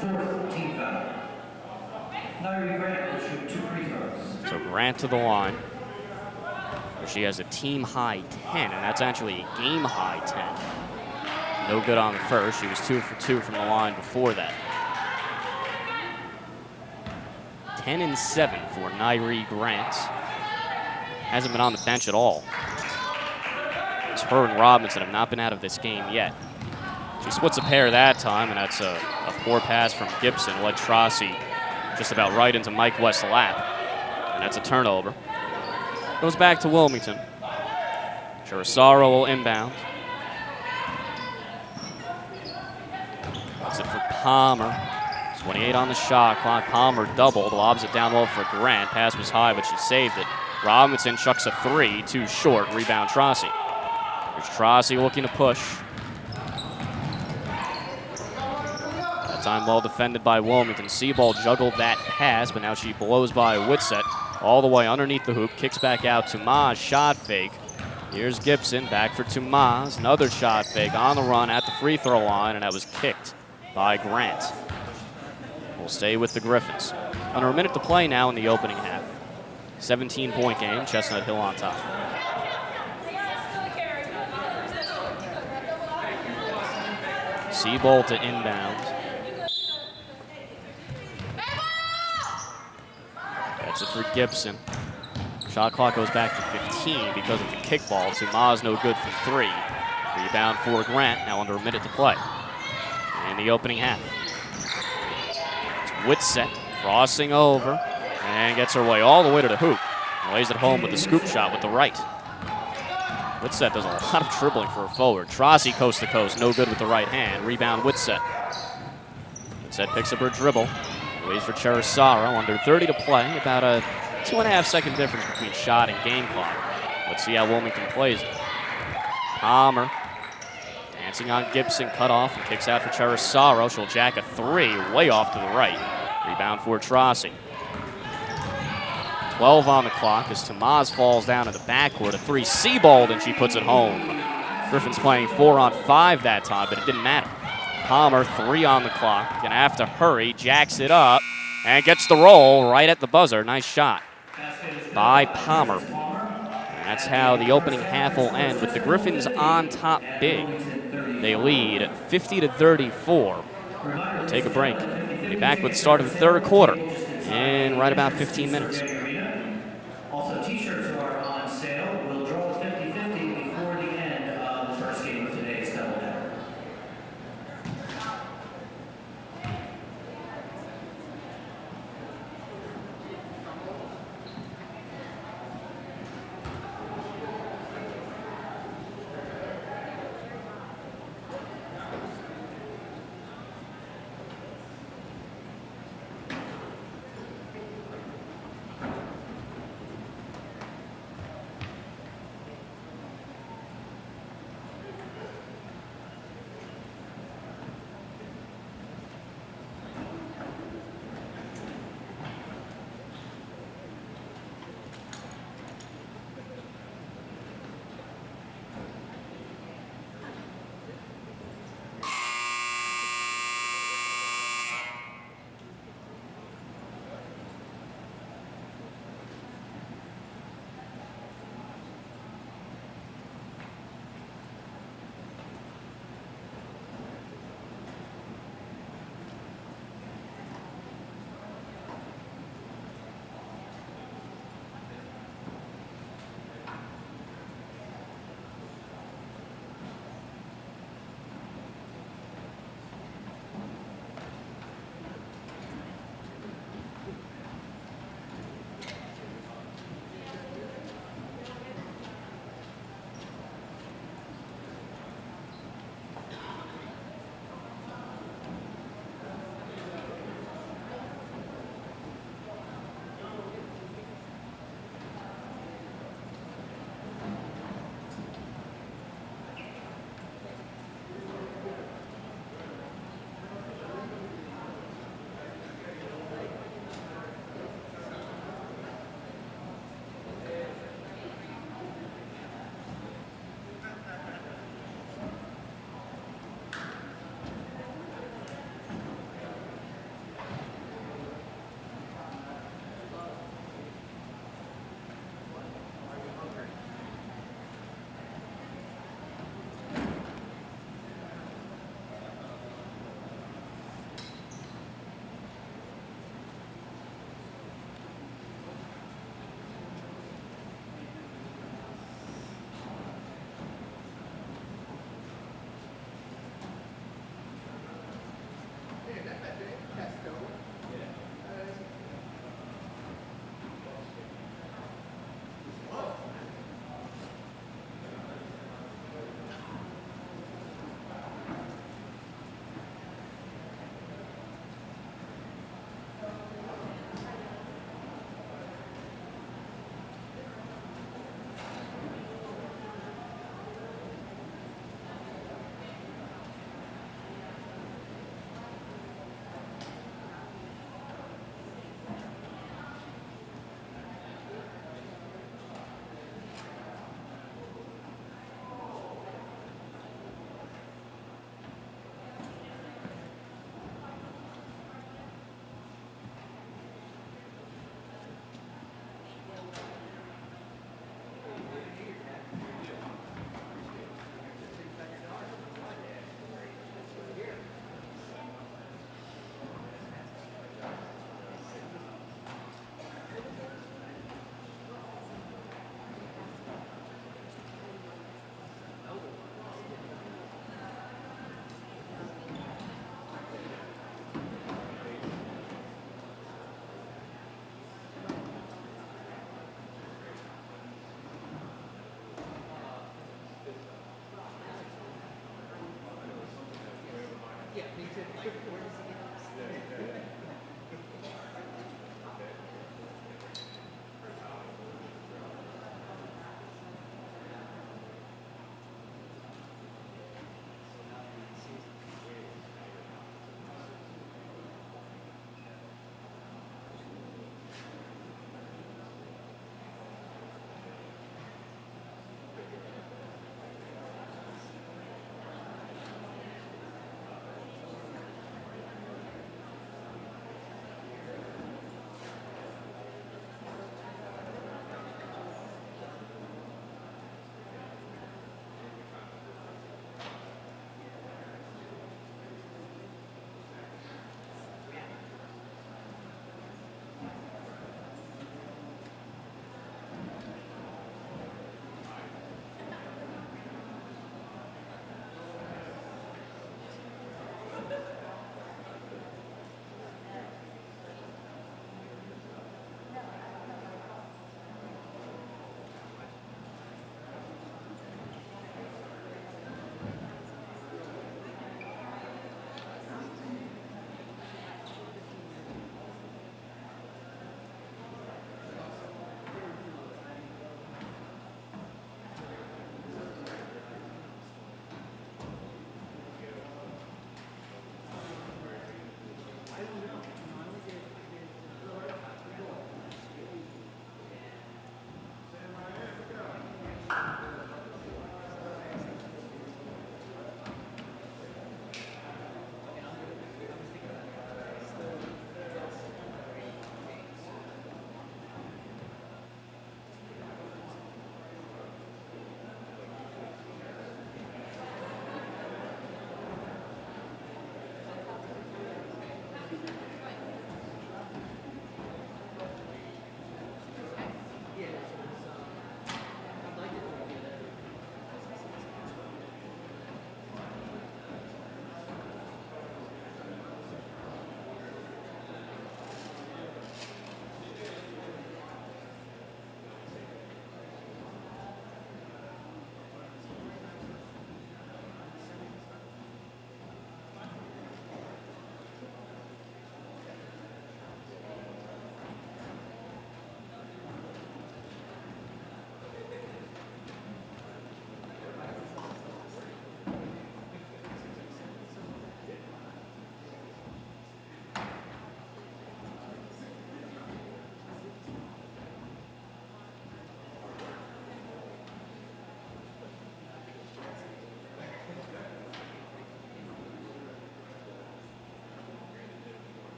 B: 4th team foul. Larry Grant will shoot 2 free throws.
A: So Grant to the line. She has a team-high 10, and that's actually a game-high 10. No good on the first. She was 2 for 2 from the line before that. 10 and 7 for Nairi Grant. Hasn't been on the bench at all. It's her and Robinson have not been out of this game yet. She splits a pair that time, and that's a poor pass from Gibson. Led Trossi just about right into Mike West's lap. And that's a turnover. Goes back to Wilmington. Cherisaro will inbound. That's it for Palmer. 28 on the shot clock. Palmer doubled, lobs it down low for Grant. Pass was high, but she saved it. Robinson chucks a 3, 2 short. Rebound Trossi. There's Trossi looking to push. That time well defended by Wilmington. Seabold juggled that pass, but now she blows by Whitsett. All the way underneath the hoop, kicks back out. Tomas, shot fake. Here's Gibson, back for Tomas. Another shot fake on the run at the free throw line, and that was kicked by Grant. We'll stay with the Griffins. Under a minute to play now in the opening half. 17-point game, Chestnut Hill on top. Seabold to inbound. That's it for Gibson. Shot clock goes back to 15 because of the kickball. Tomas no good from 3. Rebound for Grant, now under a minute to play. In the opening half. It's Whitsett crossing over and gets her way all the way to the hoop. Lays it home with the scoop shot with the right. Whitsett does a lot of dribbling for a forward. Trossi coast to coast, no good with the right hand. Rebound Whitsett. Whitsett picks up her dribble. Waits for Cherisaro, under 30 to play. About a 2.5-second difference between shot and game clock. Let's see how Wilmington plays it. Palmer dancing on Gibson, cut off, and kicks out for Cherisaro. She'll jack a 3, way off to the right. Rebound for Trossi. 12 on the clock as Tamaz falls down in the backcourt. A 3C balled, and she puts it home. Griffin's playing 4-on-5 that time, but it didn't matter. Palmer, 3 on the clock. Gonna have to hurry, jacks it up, and gets the roll right at the buzzer. Nice shot by Palmer. And that's how the opening half will end, with the Griffins on top big. They lead 50-34. We'll take a break. We'll be back with the start of the third quarter in right about 15 minutes.
B: Also, t-shirts are on sale. We'll draw the 50-50 before the end of the first game of today's doubleheader.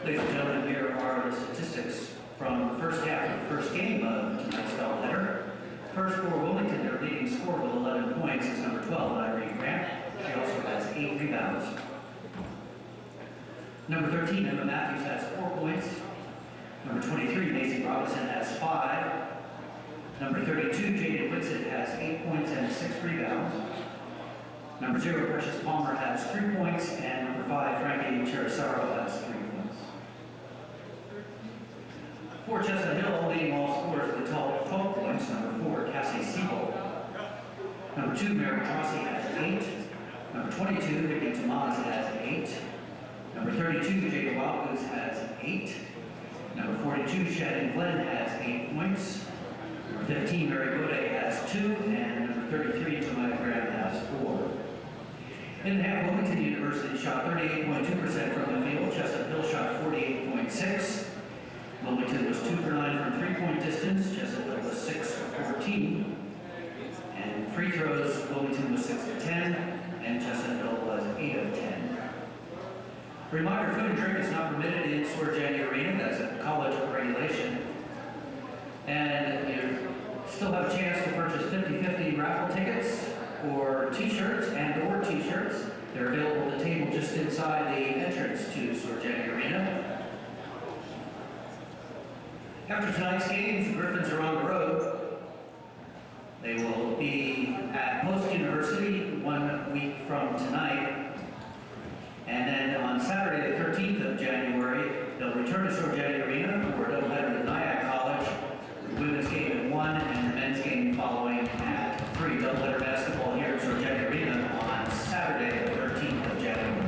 B: Ladies and gentlemen, here are the statistics from the first half of the first game of tonight's doubleheader. First for Wilmington, their leading scorer with 11 points is number 12, Irene Grant. She also has 8 rebounds. Number 13, Emma Matthews has 4 points. Number 23, Macy Robinson has 5. Number 32, Jaden Whitsitt has 8 points and 6 rebounds. Number 0, Precious Palmer has 3 points, and number 5, Frankie Cherisaro has 3 points. For Chestnut Hill, leading all scorers with 12 points, number 4, Cassie Siebel. Number 2, Mary Trossi has 8. Number 22, Vicky Tomas has 8. Number 32, Jada Wildgoose has 8. Number 42, Shannon Glenn has 8 points. Number 15, Mary Bode has 2. And number 33, Tamaya Graham has 4. In the half, Wilmington University shot 38.2% from the field. Chestnut Hill shot 48.6%. Reminder, food and drink is not permitted in Sorgenti Arena. That's a college regulation. And you still have a chance to purchase 50/50 raffle tickets or t-shirts and/or t-shirts. They're available at the table just inside the entrance to Sorgenti Arena. After tonight's games, the Griffins are on the road. They will be at Post University 1 week from tonight. And then on Saturday, the 13th of January, they'll return to Sorgenti Arena for a doubleheader with Nyack College. The women's game at 1 and the men's game following at 3. Doubleheader basketball here at Sorgenti Arena on Saturday, the 13th of January.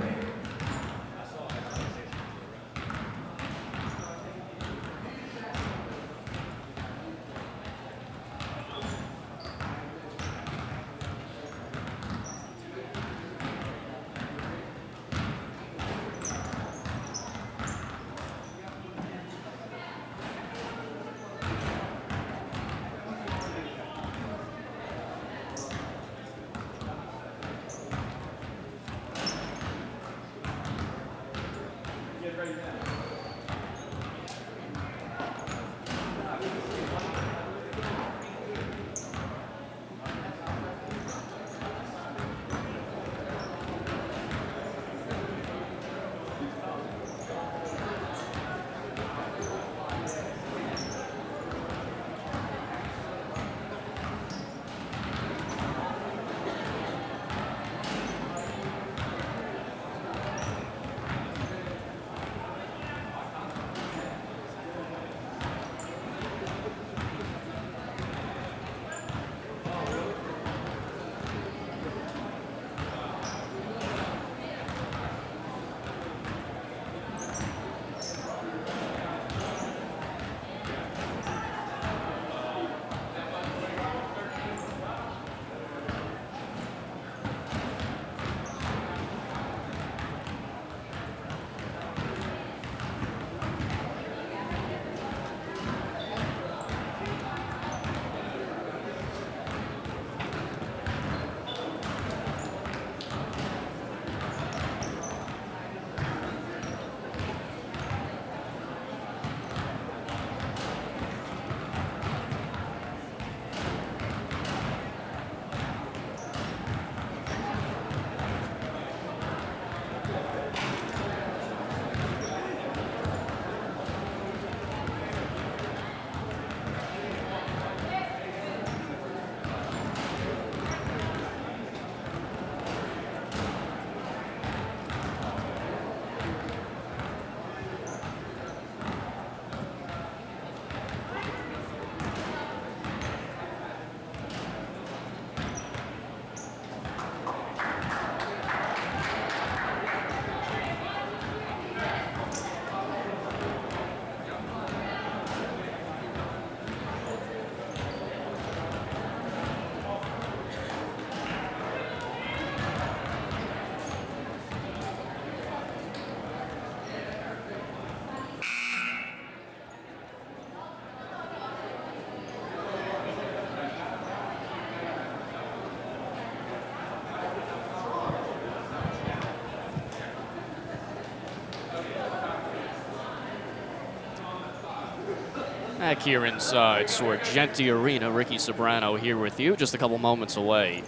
A: Back here inside Sorgenti Arena, Ricky Sobrano here with you, just a couple moments away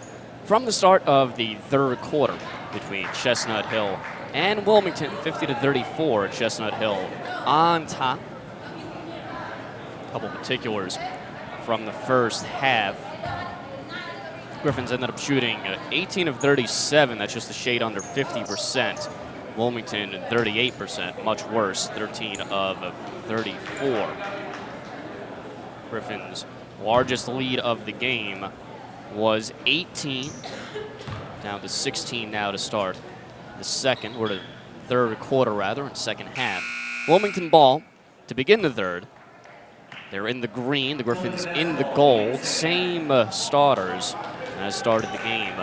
A: from the start of the third quarter between Chestnut Hill and Wilmington, 50-34. Chestnut Hill on top. A couple particulars from the first half. Griffins ended up shooting 18 of 37. That's just a shade under 50%. Wilmington 38%, much worse, 13 of 34. Griffin's largest lead of the game was 18, down to 16 now to start the second, or the third quarter rather, and second half. Wilmington ball to begin the third. They're in the green, the Griffins in the gold, same starters as started the game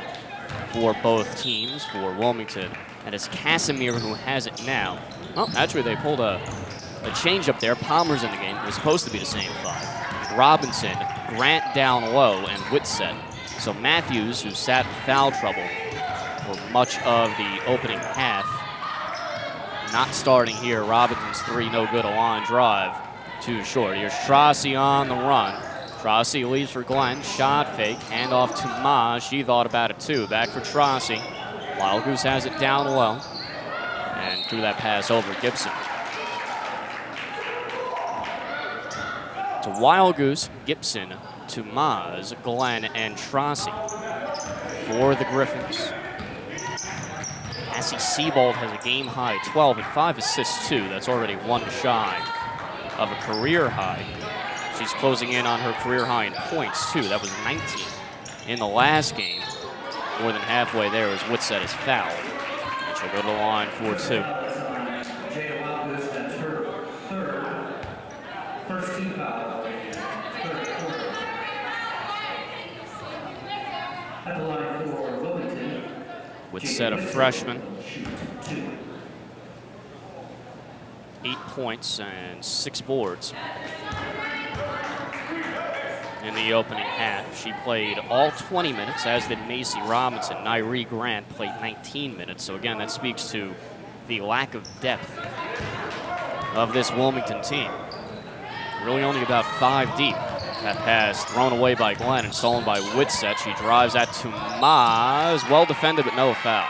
A: for both teams. For Wilmington, and it's Casimir who has it now. Well, actually they pulled a change up there. Palmer's in the game. It was supposed to be the same five. Robinson, Grant down low, and Whitsett. So Matthews, who sat in foul trouble for much of the opening half, not starting here. Robinson's three, no good. A line drive, too short. Here's Trossi on the run. Trossi leaves for Glenn. Shot fake. Handoff to Maz. She thought about it too. Back for Trossi. Wild Goose has it down low. And threw that pass over Gibson. To Wild Goose, Gibson to Maz, Glenn, and Trossi for the Griffins. Cassie Siebold has a game high 12 and 5 assists too. That's already one shy of a career high. She's closing in on her career high in points too. That was 19 in the last game. More than halfway there as Whitsett is fouled. And she'll go to the line for two.
B: Jada Wild Goose, that's her third. First team foul. Third quarter. At the line for Wilmington.
A: Whitsett, a freshman. 8 points and 6 boards in the opening half. She played all 20 minutes, as did Macy Robinson. Nyree Grant played 19 minutes. So again, that speaks to the lack of depth of this Wilmington team. Really only about 5 deep. That pass thrown away by Glenn and stolen by Whitsett. She drives that to Maz. Well defended, but no foul.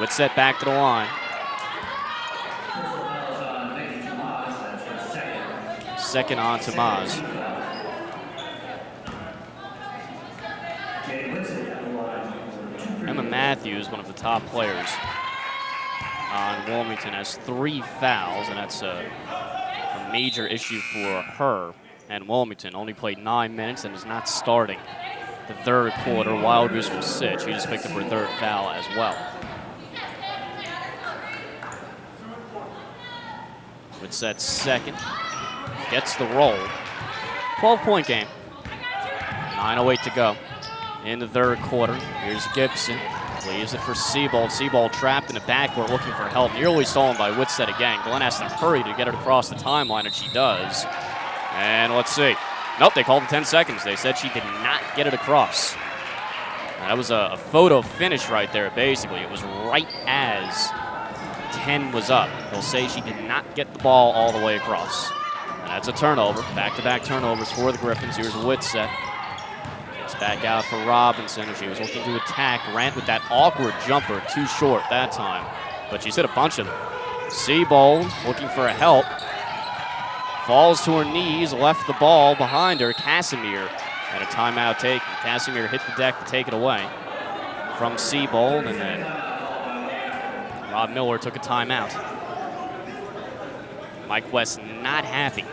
A: Whitsett back to the line. Second on to Maz. Emma Matthews, one of the top players on Wilmington, has 3 fouls, and that's a major issue for her. And Wilmington only played 9 minutes and is not starting the third quarter. Wild Goose will sit. She just picked up her third foul as well. Whitsett second. Gets the roll. 12-point game. 9:08 to go in the third quarter. Here's Gibson. Leaves it for Siebold. Siebold trapped in the backcourt looking for help. Nearly stolen by Whitsett again. Glenn has to hurry to get it across the timeline, and she does. And let's see. Nope, they called it 10 seconds. They said she did not get it across. And that was a photo finish right there, basically. It was right as 10 was up. They'll say she did not get the ball all the way across. And that's a turnover. Back-to-back turnovers for the Griffins. Here's Whitsett. Gets back out for Robinson. She was looking to attack. Grant with that awkward jumper. Too short that time. But she's hit a bunch of them. Siebold looking for a help. Falls to her knees. Left the ball behind her. Casimir had a timeout taken. Casimir hit the deck to take it away from Siebold. And then Rob Miller took a timeout. Mike West not happy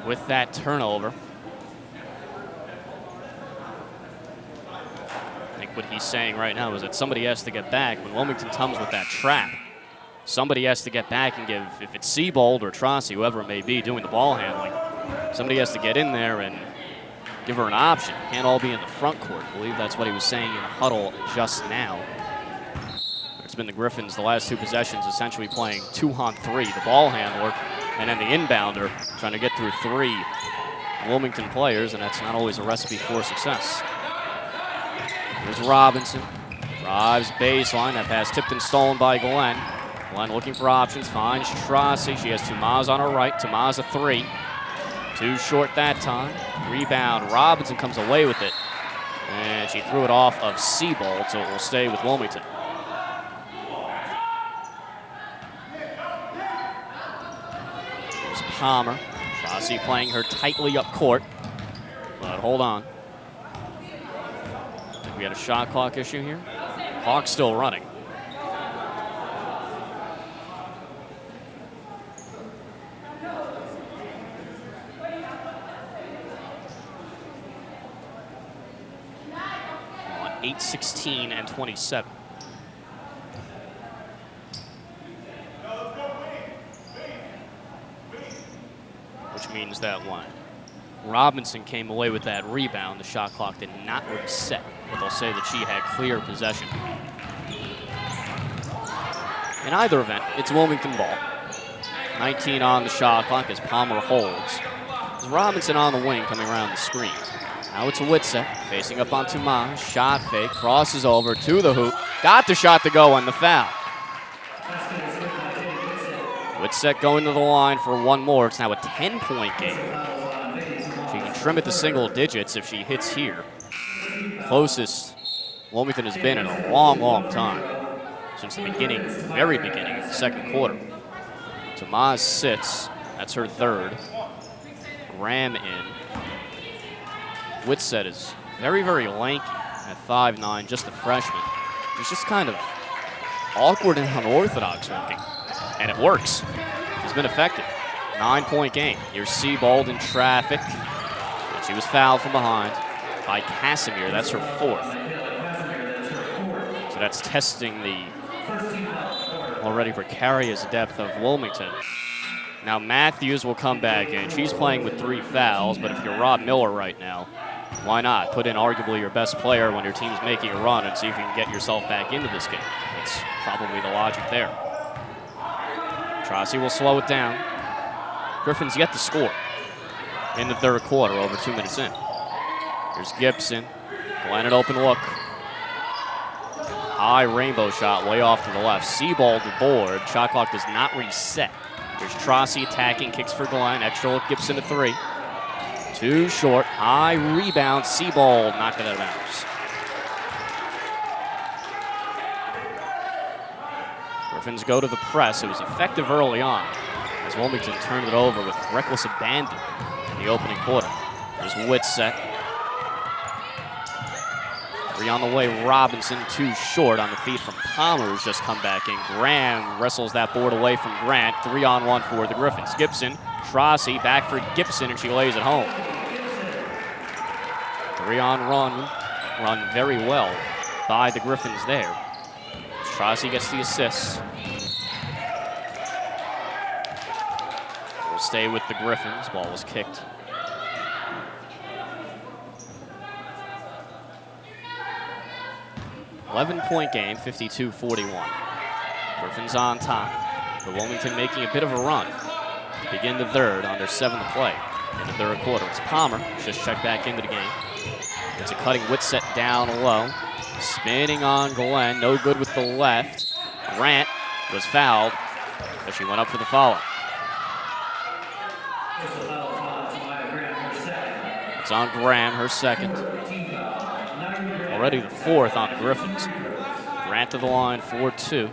A: with that turnover. I think what he's saying right now is that somebody has to get back. When Wilmington comes with that trap, somebody has to get back and give, if it's Siebold or Trossi, whoever it may be, doing the ball handling, somebody has to get in there and give her an option. Can't all be in the front court. I believe that's what he was saying in the huddle just now. It's been the Griffins the last 2 possessions essentially playing 2-on-3, the ball handler and then the inbounder trying to get through 3 Wilmington players, and that's not always a recipe for success. Here's Robinson. Drives baseline. That pass tipped and stolen by Glenn. Glenn looking for options. Finds Trossi. She has Tumaz on her right. Tumaz a 3. Too short that time. Rebound. Robinson comes away with it. And she threw it off of Siebold, so it will stay with Wilmington. Here's Palmer. Trossi playing her tightly up court. But hold on. I think we had a shot clock issue here. Clock's still running. On 8:16 and 27. Which means that one. Robinson came away with that rebound. The shot clock did not reset, but they'll say that she had clear possession. In either event, it's Wilmington ball. 19 on the shot clock as Palmer holds. It's Robinson on the wing coming around the screen. Now it's Whitsett facing up on Tomas. Shot fake, crosses over to the hoop. Got the shot to go on the foul. Whitsett going to the line for one more. It's now a 10-point game. She can trim it to single digits if she hits here. Closest Wilmington has been in a long, long time. Since the beginning, very beginning of the second quarter. Tomas sits. That's her third. Graham in. Whitsett is very, very lanky at 5'9", just a freshman. He's just kind of awkward and unorthodox looking, and it works. He's been effective. 9-point game. Here's Seabold in traffic. And she was fouled from behind by Casimir. That's her fourth. So that's testing the already precarious depth of Wilmington. Now Matthews will come back in. She's playing with 3 fouls, but if you're Rob Miller right now, why not put in arguably your best player when your team's making a run and see if you can get yourself back into this game? That's probably the logic there. Trossi will slow it down. Griffin's yet to score in the third quarter, over 2 minutes in. Here's Gibson. Glenn an open look. High rainbow shot way off to the left. Seabold the board. Shot clock does not reset. Here's Trossi attacking, kicks for Glenn. Extra look, Gibson to 3. Too short. High rebound. Seabold knocked it out of bounds. Griffins go to the press. It was effective early on as Wilmington turned it over with reckless abandon in the opening quarter. There's Whitsett. 3 on the way. Robinson too short on the feed from Palmer, who's just come back in. Graham wrestles that board away from Grant. 3-on-1 for the Griffins. Gibson, Trossi back for Gibson, and she lays it home. 3-on-run very well by the Griffins there. Trossi gets the assist. We'll stay with the Griffins. Ball was kicked. $11-point game, 52-41. Griffins on top. But Wilmington making a bit of a run to begin the third, under 7 to play in the third quarter. It's Palmer, just checked back into the game. It's a cutting Whitsett down low. Spinning on Glenn, no good with the left. Grant was fouled, but she went up for the follow. It's on Graham, her second. Already the fourth on the Griffins. Grant to the line for 2.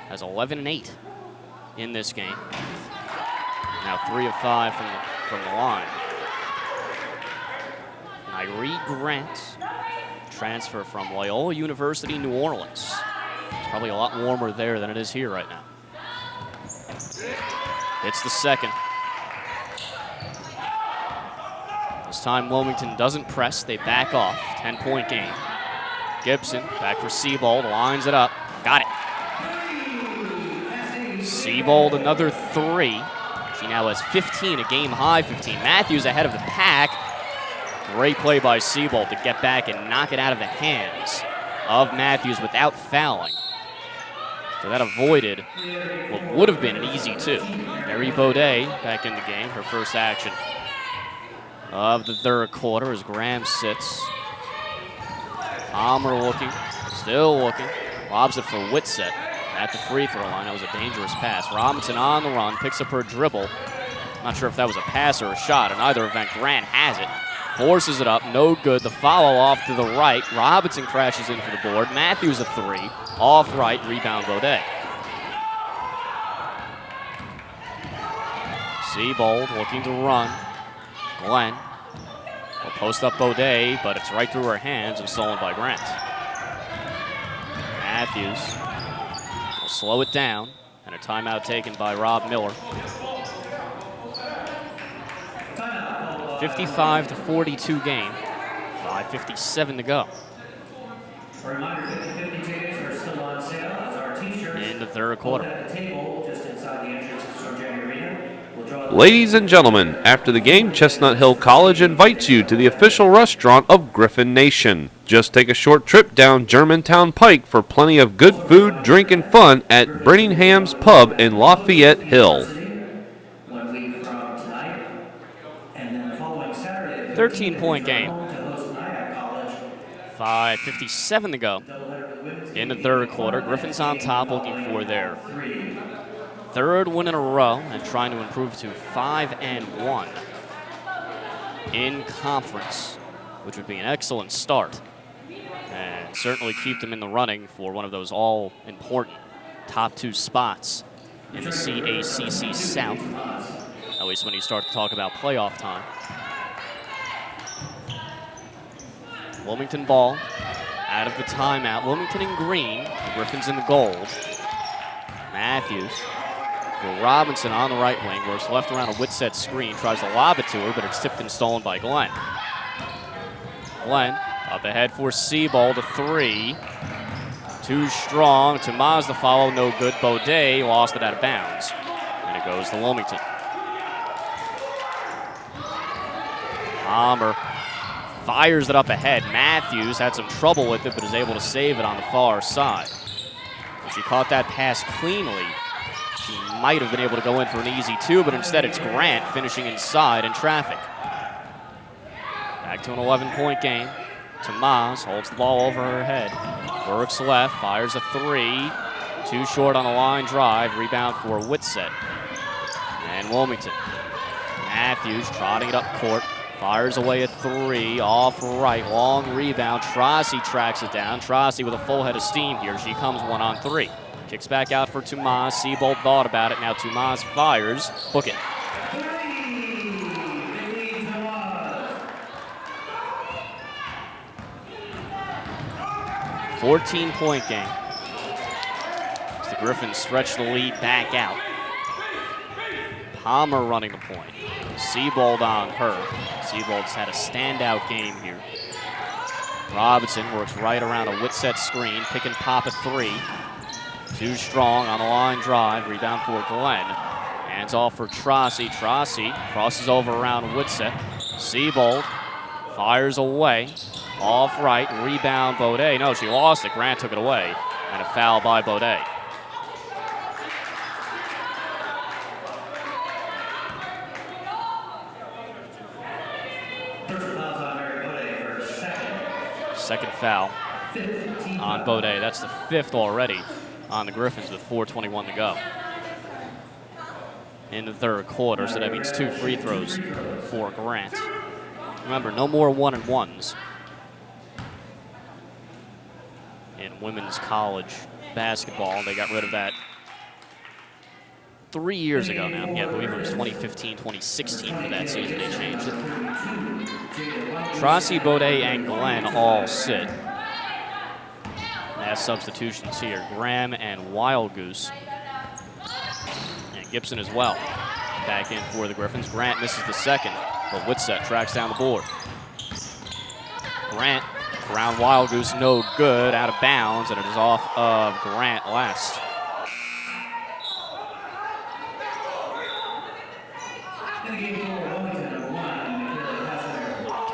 A: Has 11 and 8 in this game. Now 3 of 5 from the line. Nyree Grant, transfer from Loyola University, New Orleans. It's probably a lot warmer there than it is here right now. It's the second. This time Wilmington doesn't press, they back off. 10-point game. Gibson back for Seabold, lines it up, got it. Seabold another 3. She now has 15, a game high 15. Matthews ahead of the pack. Great play by Seabold to get back and knock it out of the hands of Matthews without fouling. So that avoided what would have been an easy 2. Mary Baudet back in the game, her first action of the third quarter as Graham sits. Palmer looking, still looking, lobs it for Whitsett at the free throw line. That was a dangerous pass. Robinson on the run, picks up her dribble. Not sure if that was a pass or a shot. In either event, Grant has it. Forces it up, no good. The follow off to the right. Robinson crashes in for the board. Matthews a 3, off right, rebound Baudet. Seabold looking to run. Glenn will post up Baudet, but it's right through her hands and stolen by Grant. Matthews will slow it down, and a timeout taken by Rob Miller. 55-42 game, 5:57 to go.
B: A reminder, 50/50 tickets are still on sale as our t-shirts
A: in the third quarter.
B: at the table just inside the entrance to Sargent Arena. We'll draw the
C: Ladies and gentlemen, after the game, Chestnut Hill College invites you to the official restaurant of Griffin Nation. Just take a short trip down Germantown Pike for plenty of good food, drink, and fun at Brinningham's Pub in Lafayette Hill.
B: 1 week from tonight, and then the following Saturday,
A: 13-point game. 5:57 to go in the third quarter. Griffins on top, looking for their third win in a row and trying to improve to 5-1 in conference, which would be an excellent start and certainly keep them in the running for one of those all-important top 2 spots in the CACC South, at least when you start to talk about playoff time. Wilmington ball out of the timeout. Wilmington in green, the Griffins in the gold. Matthews for Robinson on the right wing, works left around a Whitsett screen, tries to lob it to her, but it's tipped and stolen by Glenn. Glenn up ahead for Seabold, a 3. Too strong. Tomas the follow, no good. Baudet lost it out of bounds. And it goes to Wilmington. Palmer fires it up ahead. Matthews had some trouble with it, but is able to save it on the far side. If she caught that pass cleanly, she might have been able to go in for an easy 2, but instead it's Grant finishing inside in traffic. Back to an 11-point game. Tomas holds the ball over her head. Works left, fires a 3. Too short on the line drive. Rebound for Whitsett. And Wilmington. Matthews trotting it up court. Fires away a 3. Off right. Long rebound. Trossi tracks it down. Trossi with a full head of steam here. She comes 1-on-3. Kicks back out for Tomas. Seabold thought about it. Now Tomas fires. Book it. 14-point game. As the Griffins stretch the lead back out. Palmer running the point. Seabold on her. Seabold's had a standout game here. Robinson works right around a Whitsett screen. Pick and pop a 3. Too strong on the line drive. Rebound for Glenn. Hands off for Trossi. Trossi crosses over around Whitsett. Seabold fires away. Off right, rebound Baudet. No, she lost it. Grant took it away. And a foul by Baudet. Second foul on Baudet. That's the 5th already on the Griffins with 4:21 to go in the third quarter. So that means 2 free throws for Grant. Remember, no more 1-and-1s in women's college basketball. They got rid of that 3 years ago now. Yeah, I believe it was 2015, 2016 for that season they changed it. Trossi, Baudet, and Glenn all sit. As substitutions here, Graham and Wild Goose. And Gibson as well. Back in for the Griffins. Grant misses the second, but Whitsett tracks down the board. Grant around Wild Goose, no good, out of bounds, and it is off of Grant last.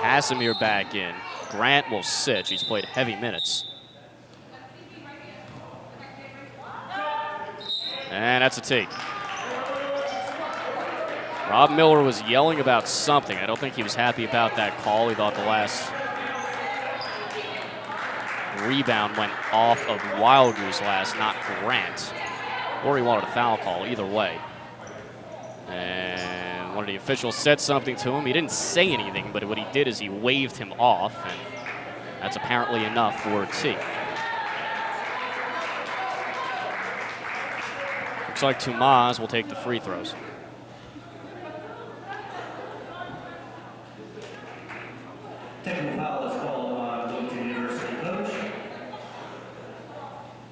A: Casimir back in. Grant will sit. She's played heavy minutes. And that's a take. Rob Miller was yelling about something. I don't think he was happy about that call. He thought the last rebound went off of Wild Goose last, not Grant. Or he wanted a foul call, either way. And one of the officials said something to him. He didn't say anything, but what he did is he waved him off, and that's apparently enough for a T. Looks like Tomas will take the free throws.
B: Technical foul is called on Wilmington University coach.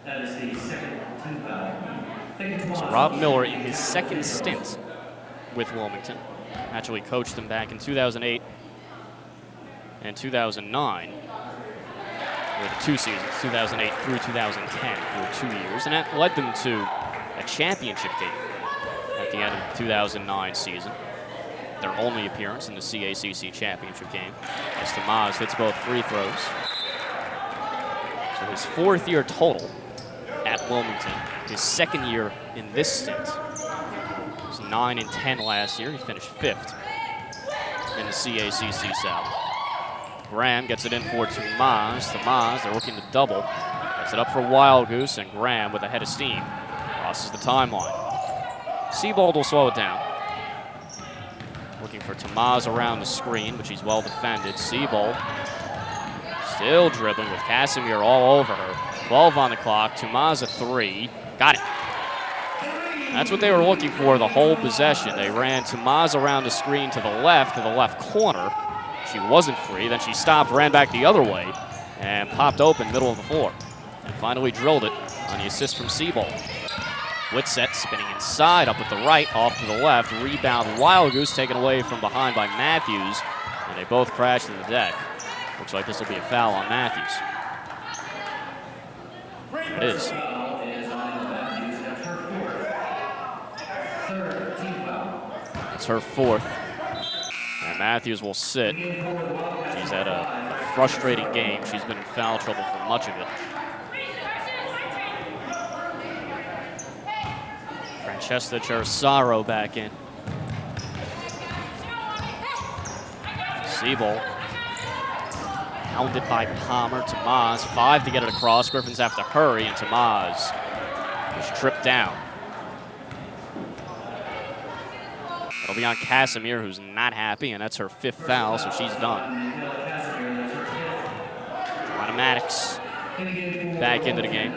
B: That is the second team foul.
A: So Rob Miller, in his second stint with Wilmington, actually coached them back in 2008 and 2009. Or the 2 seasons, 2008 through 2010 for 2 years, and that led them to a championship game at the end of the 2009 season. Their only appearance in the CACC championship game, as Tomas hits both free throws. So his 4th year total at Wilmington, his 2nd year in this stint. He was 9-10 last year. He finished 5th in the CACC South. Graham gets it in for Tomas. Tomas, they're looking to double. Gets it up for Wild Goose, and Graham with a head of steam crosses the timeline. Seabold will slow it down. Looking for Tomas around the screen, but she's well defended. Seabold still dribbling with Casimir all over her. 12 on the clock. Tomas a 3. Got it. That's what they were looking for the whole possession. They ran Tomas around the screen to the left corner. She wasn't free. Then she stopped, ran back the other way, and popped open middle of the floor. And finally drilled it on the assist from Seabold. Whitsett spinning inside, up with the right, off to the left. Rebound, Wild Goose taken away from behind by Matthews. And they both crash to the deck. Looks like this will be a foul on Matthews. It is. It's her fourth. And Matthews will sit. She's had a frustrating game. She's been in foul trouble for much of it. Francesca Cersaro back in. Seabold. Hounded by Palmer. Tomas, 5 to get it across. Griffins have to hurry, and Tomas is tripped down. It'll be on Casimir, who's not happy, and that's her 5th foul, so she's done. Joanna Maddox back into the game.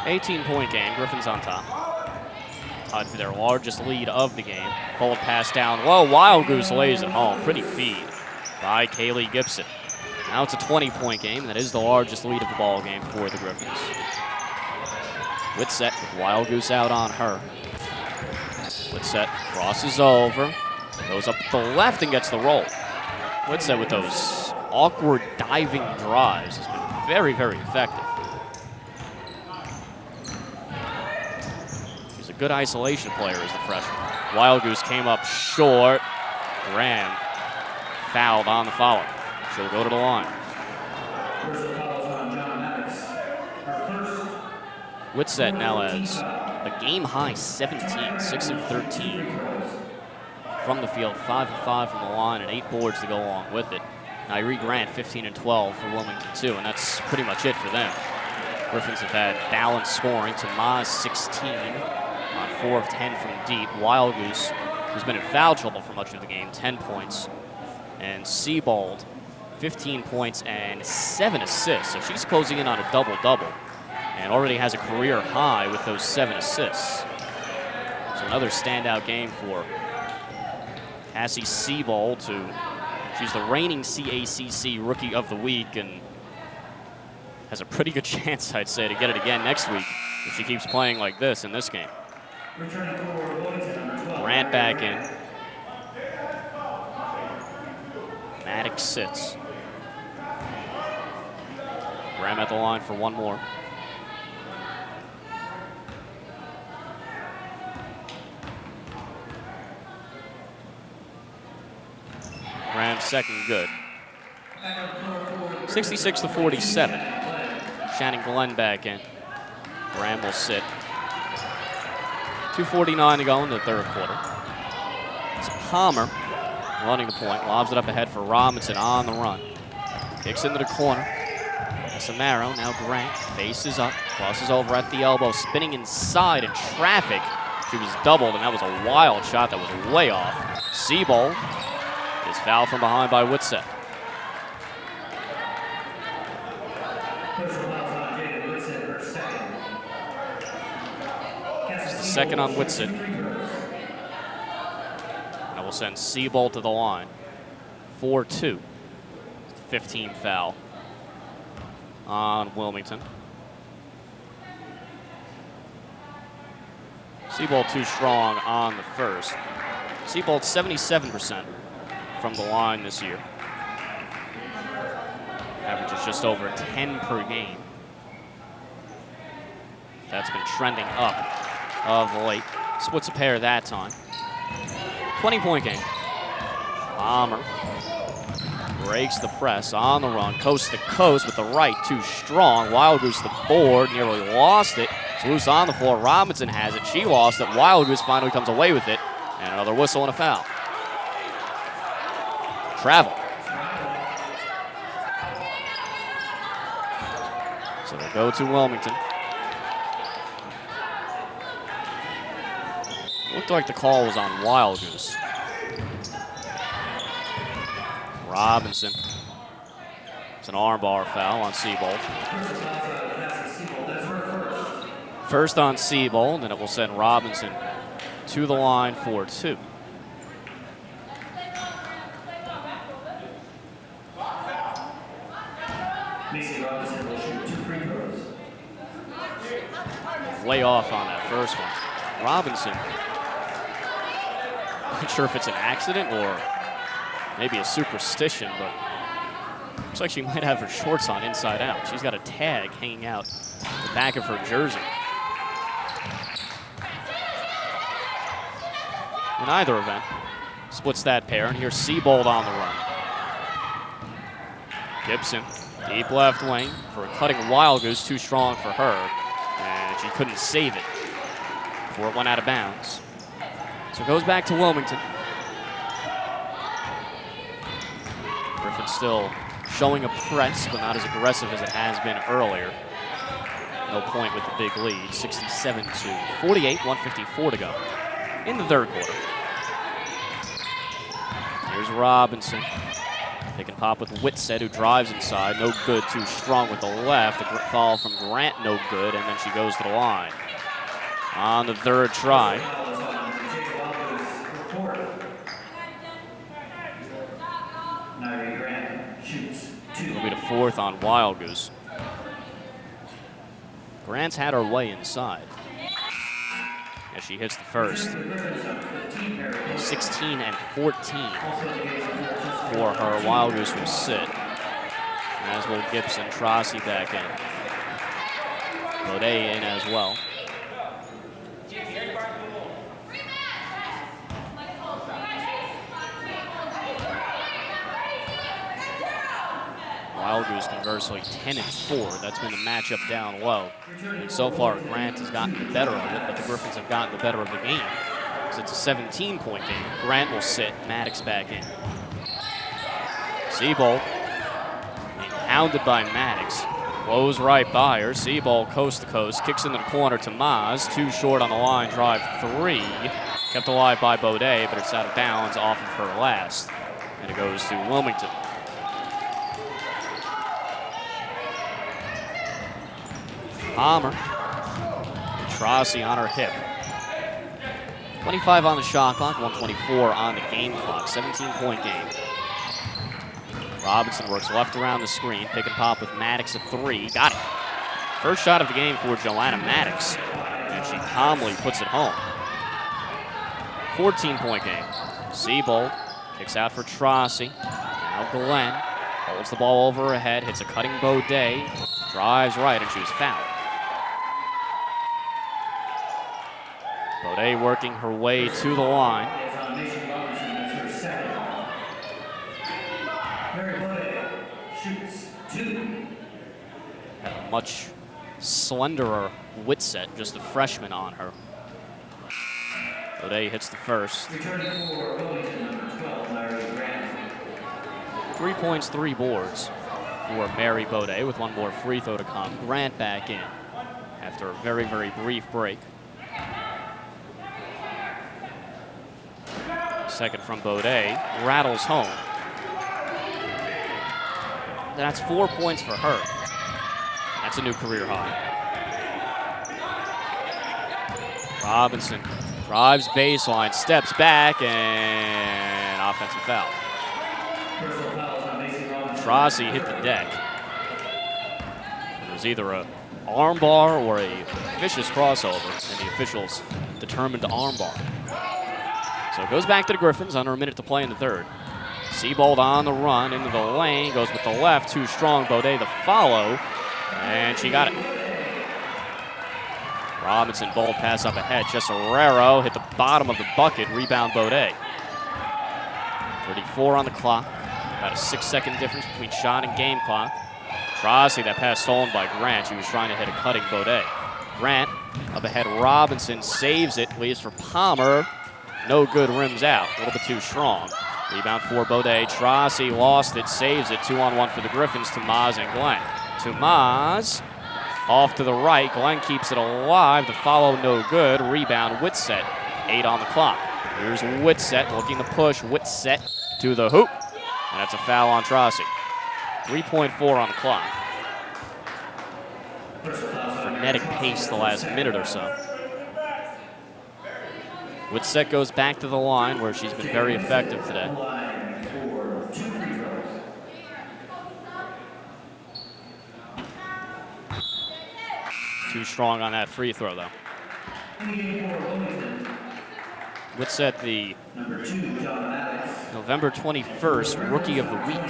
A: $18-point game. Griffins on top. Tied for their largest lead of the game. Bold pass down low. Wild Goose lays it home. Pretty feed by Kaylee Gibson. Now it's a 20-point game. That is the largest lead of the ball game for the Griffins. Whitsett with Wild Goose out on her. Whitsett crosses over. Goes up the left and gets the roll. Whitsett with those awkward diving drives has been very, very effective. Good isolation player as the freshman. Wild Goose came up short. Graham fouled on the follow. She'll go to the line. Whitsett now has a game-high 17, 6 of 13 from the field, 5 of 5 from the line, and 8 boards to go along with it. Nairi Grant, 15 and 12 for Wilmington, too, and that's pretty much it for them. Griffins have had balanced scoring. Tomas, 16. On 4 of 10 from deep. Wild Goose, who's been in foul trouble for much of the game, 10 points. And Seabold, 15 points and 7 assists. So she's closing in on a double-double and already has a career high with those 7 assists. So another standout game for Cassie Seabold, she's the reigning CACC Rookie of the Week and has a pretty good chance, I'd say, to get it again next week if she keeps playing like this in this game. Grant back in. Maddox sits. Graham at the line for one more. Graham's second good. 66-47. Shannon Glenn back in. Graham will sit. 2:49 to go in the third quarter. It's Palmer running the point, lobs it up ahead for Robinson on the run. Kicks into the corner. Casimiro, now Grant, faces up, crosses over at the elbow, spinning inside in traffic. She was doubled, and that was a wild shot that was way off. Seabold is fouled from behind by Whitsett. Second on Whitsett. That will send Seabold to the line. 4-2. 15 foul on Wilmington. Seabold too strong on the first. Seabold 77% from the line this year. Averages just over 10 per game. That's been trending up of late. Splits a pair that time. 20-point game. Palmer breaks the press on the run, coast to coast with the right, too strong. Wild Goose the board, nearly lost it. It's loose on the floor. Robinson has it. She lost it. Wild Goose finally comes away with it. And another whistle and a foul. Travel. So they go to Wilmington. Looked like the call was on Wild Goose. Robinson. It's an armbar foul on Seabold. First on Seabold, and it will send Robinson to the line for 2.
B: Robinson will shoot 2 free throws.
A: Way off on that first one. Robinson, not sure if it's an accident or maybe a superstition, but looks like she might have her shorts on inside out. She's got a tag hanging out the back of her jersey. In either event, splits that pair, and here's Seabold on the run. Gibson, deep left wing for a cutting Wild Goose, too strong for her, and she couldn't save it before it went out of bounds. So it goes back to Wilmington. Griffin still showing a press, but not as aggressive as it has been earlier. No point with the big lead, 67-48, 1:54 to go in the third quarter. Here's Robinson. Pick and pop with Whitsett, who drives inside. No good, too strong with the left. A foul from Grant, no good, and then she goes to the line. On the third try. It'll be the fourth on Wild Goose. Grant's had her way inside as she hits the first. 16 and 14 for her. Wild Goose will sit, as will Gibson. Trossi back in. Baudet in as well. Wild Goose conversely 10 and 4. That's been the matchup down low. And so far, Grant has gotten the better of it, but the Griffins have gotten the better of the game. So it's a 17-point game. Grant will sit. Maddox back in. Seabold being hounded by Maddox. Blows right by her. Seabold coast to coast. Kicks into the corner to Maz. Too short on the line. Drive 3. Kept alive by Baudet, but it's out of bounds off of her last. And it goes to Wilmington. Palmer. Trossi on her hip. 25 on the shot clock, 124 on the game clock. 17-point game. Robinson works left around the screen. Pick and pop with Maddox at 3. Got it. First shot of the game for Joanna Maddox. And she calmly puts it home. 14-point game. Seabold kicks out for Trossi. Now Glenn holds the ball over her head. Hits a cutting Baudet. Drives right, and she was fouled. Baudet working her way to the line. Had a much slenderer Whitsett, just a freshman on her. Baudet hits the first. 3 points, 3 boards for Mary Baudet, with one more free throw to come. Grant back in after a very, very brief break. Second from Baudet, rattles home. That's 4 points for her. That's a new career high. Robinson drives baseline, steps back, and offensive foul. Trossi hit the deck. It was either a armbar or a vicious crossover, and the officials determined to armbar. So it goes back to the Griffins, under a minute to play in the third. Seabold on the run, into the lane, goes with the left, too strong. Baudet the follow, and she got it. Robinson, bold pass up ahead. Cesarero hit the bottom of the bucket, rebound Baudet. 34 on the clock, about a 6-second difference between shot and game clock. Trossi, that pass stolen by Grant. She was trying to hit a cutting Baudet. Grant Up ahead, Robinson saves it, leaves for Palmer. No good, rims out. A little bit too strong. Rebound for Baudet. Trossi lost it, saves it. 2-on-1 for the Griffins. Tomas and Glenn. Tomas off to the right. Glenn keeps it alive. The follow, no good. Rebound, Whitsett. 8 on the clock. Here's Whitsett looking to push. Whitsett to the hoop. And that's a foul on Trossi. 3.4 on the clock. Frenetic pace the last minute or so. Whitsett goes back to the line where she's been very effective today. Too strong on that free throw, though. Whitsett, the November 21st Rookie of the Week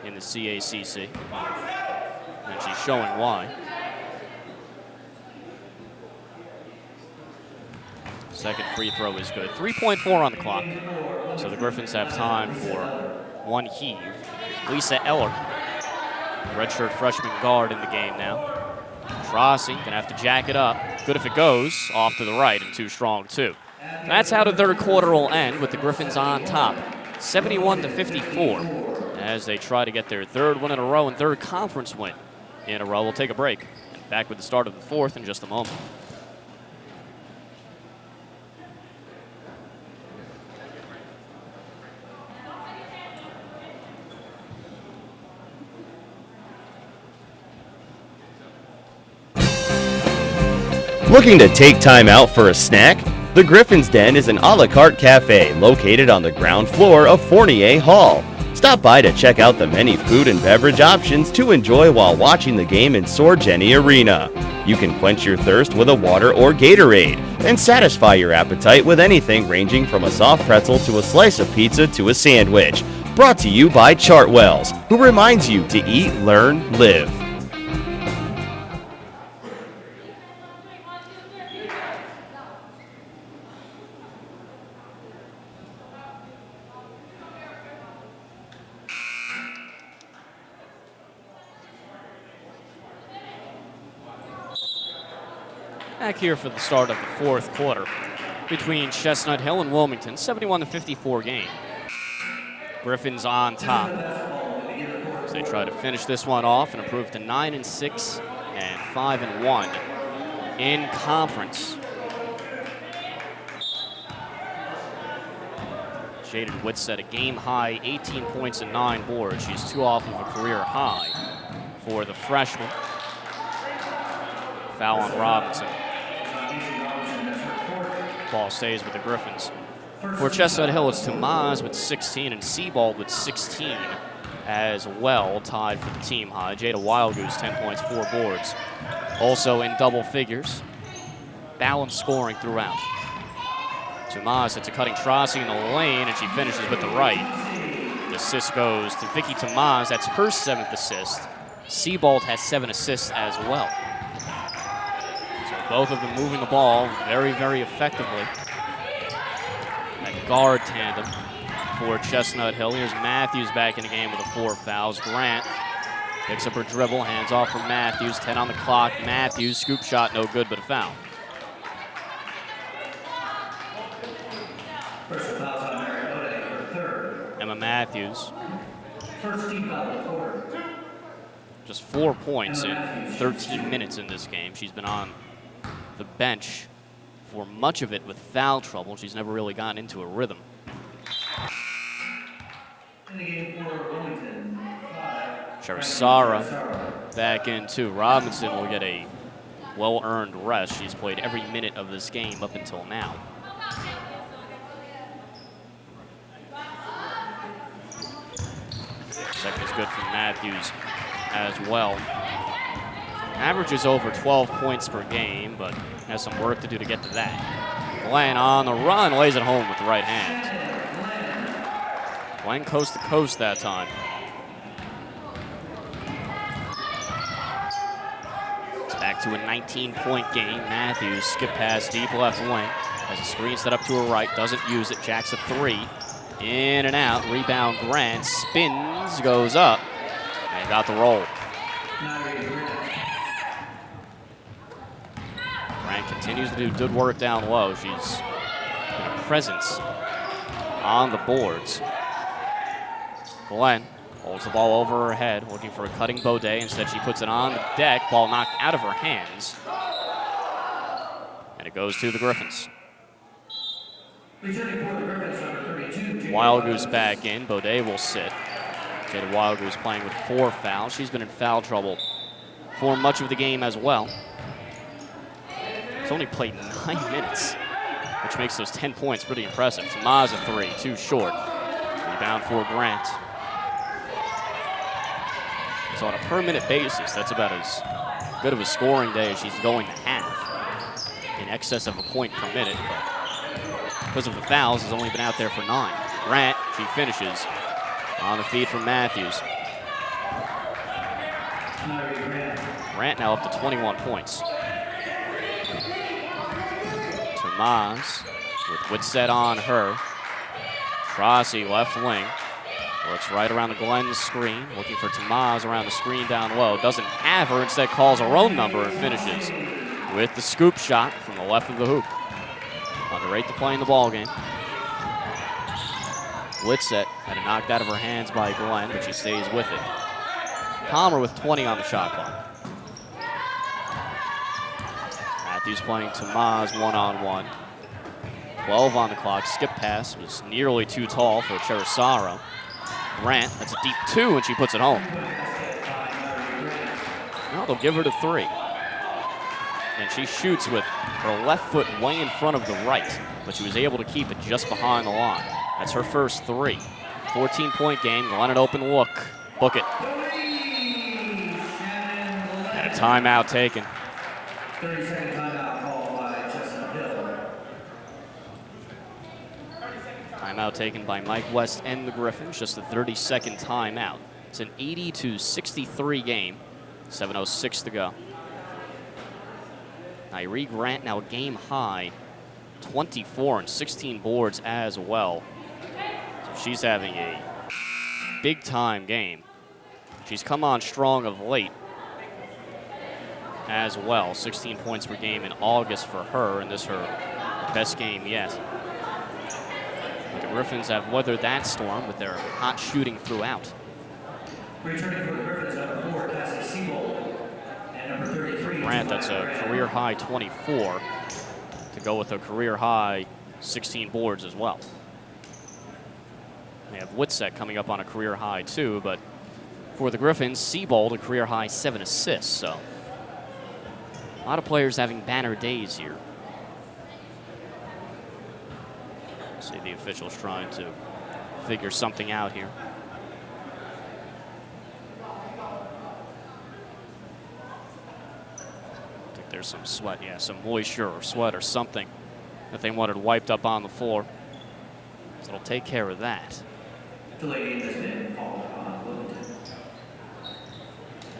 A: in the CACC. And she's showing why. Second free throw is good. 3.4 on the clock. So the Griffins have time for one heave. Lisa Eller, redshirt freshman guard in the game now. Trossi gonna have to jack it up. Good if it goes. Off to the right and too strong too. That's how the third quarter will end with the Griffins on top. 71-54 as they try to get their third win in a row and third conference win in a row. We'll take a break. Back with the start of the fourth in just a moment.
D: Looking to take time out for a snack? The Griffin's Den is an a la carte cafe located on the ground floor of Fournier Hall. Stop by to check out the many food and beverage options to enjoy while watching the game in Sorgeni Arena. You can quench your thirst with a water or Gatorade and satisfy your appetite with anything ranging from a soft pretzel to a slice of pizza to a sandwich. Brought to you by Chartwells, who reminds you to eat, learn, live.
A: Back here for the start of the fourth quarter between Chestnut Hill and Wilmington. 71-54 game. Griffins on top as they try to finish this one off and improve to 9-6 and 5-1 in conference. Jaden Whitsett, a game high 18 points and 9 boards. She's 2 off of a career high for the freshman. Foul on Robinson. Ball stays with the Griffins. For Chestnut Hill, it's Tomas with 16 and Sebald with 16 as well, tied for the team high. Jada Wildgoose, 10 points, 4 boards. Also in double figures. Balanced scoring throughout. Tomas hits a cutting Trossi in the lane, and she finishes with the right. The assist goes to Vicky Tomas. That's her 7th assist. Sebald has 7 assists as well. Both of them moving the ball very, very effectively. That guard tandem for Chestnut Hill. Here's Matthews back in the game with the 4 fouls. Grant picks up her dribble, hands off from Matthews. 10 on the clock. Matthews, scoop shot, no good, but a foul.
B: First foul on Mary Baudet, her third.
A: Emma Matthews.
B: First team foul of the quarter.
A: Just 4 points in 13 minutes in this game. She's been on the bench for much of it with foul trouble. She's never really gotten into a rhythm.
B: In the game for Wilmington, 5.
A: Charisara back in too. Robinson will get a well-earned rest. She's played every minute of this game up until now. Second is good from Matthews as well. Averages over 12 points per game, but has some work to do to get to that. Glenn on the run, lays it home with the right hand. Glenn coast to coast that time. It's back to a 19-point game. Matthews skip pass deep left wing. Has a screen set up to her right, doesn't use it. Jacks a 3. In and out, rebound Grant, spins, goes up, and got the roll. continues to do good work down low. She's been a presence on the boards. Glenn holds the ball over her head, looking for a cutting Baudet. Instead, she puts it on the deck. Ball knocked out of her hands. And it goes to the Griffins. Wild Goose back in. Baudet will sit. Jada Wild Goose playing with 4 fouls. She's been in foul trouble for much of the game as well. She's only played 9 minutes, which makes those 10 points pretty impressive. Tamaz a 3, too short. Rebound for Grant. So on a per-minute basis, that's about as good of a scoring day as she's going to have. In excess of a point per minute, but because of the fouls, has only been out there for 9. Grant, she finishes on the feed from Matthews. Grant now up to 21 points. Tamaz with Whitsett on her. Trossi left wing. Looks right around the Glenn screen. Looking for Tamaz around the screen down low. Doesn't have her. Instead calls her own number and finishes with the scoop shot from the left of the hoop. Under 8 to play in the ballgame. Whitsett had it knocked out of her hands by Glenn, but she stays with it. Palmer with 20 on the shot clock. Matthews playing Tamaz one-on-one. 12 on the clock. Skip pass was nearly too tall for Cherisaro. Grant, that's a deep 2, and she puts it home. Now they'll give her to 3. And she shoots with her left foot way in front of the right, but she was able to keep it just behind the line. That's her first 3. 14-point game. Glenn an open look. Book it. And a timeout taken.
B: 30-second timeout called by Chestnut Hill.
A: Timeout taken by Mike West and the Griffins. Just a 30-second timeout. It's an 80-63 game. 7:06 to go. Nyree Grant now a game high. 24 and 16 boards as well. So she's having a big-time game. She's come on strong of late as well. 16 points per game in August for her, and this is her best game yet. But the Griffins have weathered that storm with their hot shooting throughout.
B: Returning for the Griffins, number 4, Cassie Siebold, and number 33.
A: Grant, that's a career-high 24, to go with a career-high 16 boards as well. They have Whitsett coming up on a career-high too, but for the Griffins, Siebold a career-high 7 assists, so a lot of players having banner days here. See the officials trying to figure something out here. I think there's some sweat, yeah, some moisture or sweat or something that they wanted wiped up on the floor. So it'll take care of that.
B: Delayed in this minute, called on Wilmington.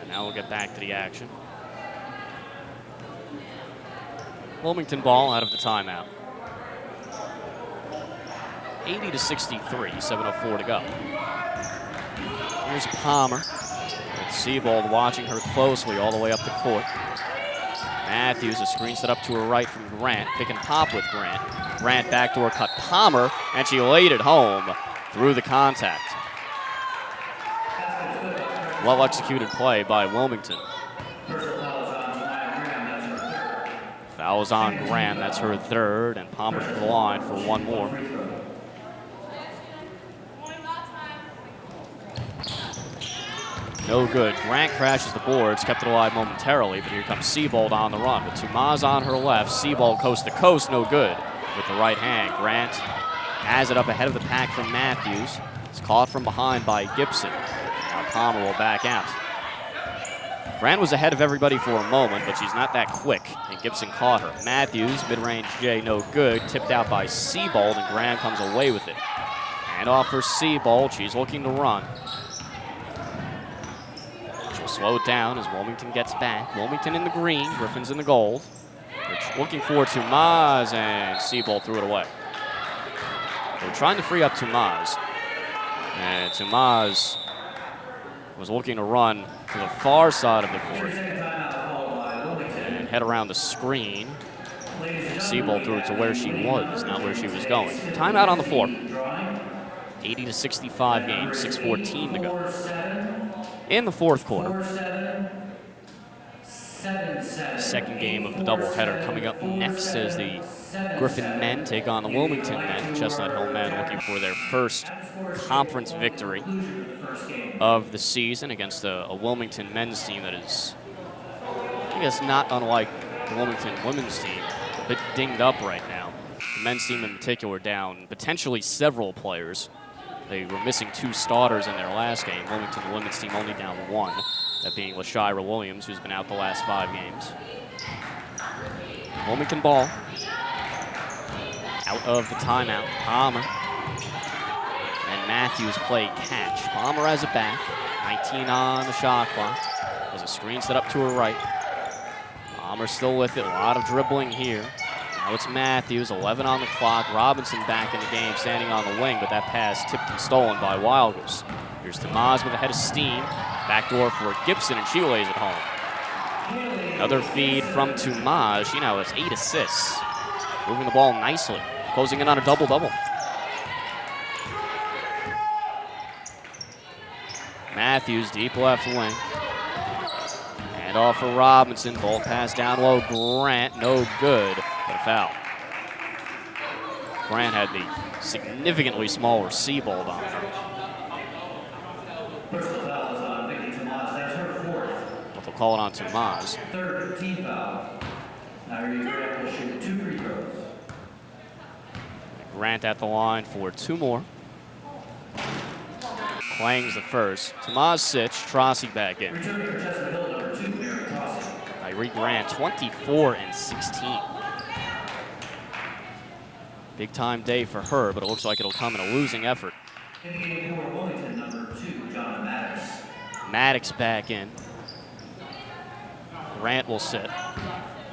A: And now we'll get back to the action. Wilmington ball out of the timeout. 80-63, 7:04 to go. Here's Palmer. With Siebold watching her closely all the way up the court. Matthews, a screen set up to her right from Grant. Pick and pop with Grant. Grant backdoor cut Palmer, and she laid it home through the contact. Well executed play by Wilmington. Fouls on Grant, that's her 3rd, and Palmer to the line for 1 more. No good. Grant crashes the boards, kept it alive momentarily, but here comes Siebold on the run. With Tamaz on her left, Siebold coast to coast, no good. With the right hand, Grant has it up ahead of the pack from Matthews. It's caught from behind by Gibson. Now Palmer will back out. Grant was ahead of everybody for a moment, but she's not that quick, and Gibson caught her. Matthews, mid-range J, no good. Tipped out by Siebold, and Grant comes away with it. And off for Siebold, she's looking to run. She'll slow it down as Wilmington gets back. Wilmington in the green, Griffins in the gold. They're looking for Tamaz, and Siebold threw it away. They're trying to free up Tamaz. And Tamaz was looking to run to the far side of the court and head around the screen. Seabold threw it to where she was, not where she was going. Timeout on the floor. 80-65 game, 6:14 to go. In the fourth quarter. Second game of the doubleheader coming up next as the Griffin men take on the Wilmington men. Chestnut Hill men looking for their first conference victory of the season against a Wilmington men's team that is, I guess, not unlike the Wilmington women's team, a bit dinged up right now. The men's team in particular down potentially several players. They were missing 2 starters in their last game. Wilmington, the women's team, only down 1. That being LaShira Williams, who's been out the last 5 games. Wilmington ball. Out of the timeout. Palmer. And Matthews play catch. Palmer has it back. 19 on the shot clock. There's a screen set up to her right. Palmer still with it. A lot of dribbling here. Now it's Matthews, 11 on the clock. Robinson back in the game, standing on the wing, but that pass tipped and stolen by Wild Goose. Here's Tamaz with a head of steam. Backdoor for Gibson, and she lays it home. Another feed from Tamaz. She now has 8 assists. Moving the ball nicely. Closing in on a double-double. Matthews, deep left wing. And off for Robinson. Ball pass down low. Grant, no good. But a foul. Grant had the significantly smaller Seabold on her.
B: Personal foul is on Vicky Tamaz. That's her 4th.
A: But they'll call it on Tamaz.
B: 3rd team foul. Now you're going to shoot 2 free throws.
A: Grant at the line for 2 more. Klang's the first. Tamaz Sitch, Trossi back in.
B: Returning for Chestnut Hill, number 2, Mary Trossi.
A: Irene Grant, 24 and 16. Big time day for her, but it looks like it'll come in a losing effort.
B: Indicating for Wilmington, number 2, Jonathan Maddox.
A: Maddox back in. Grant will sit.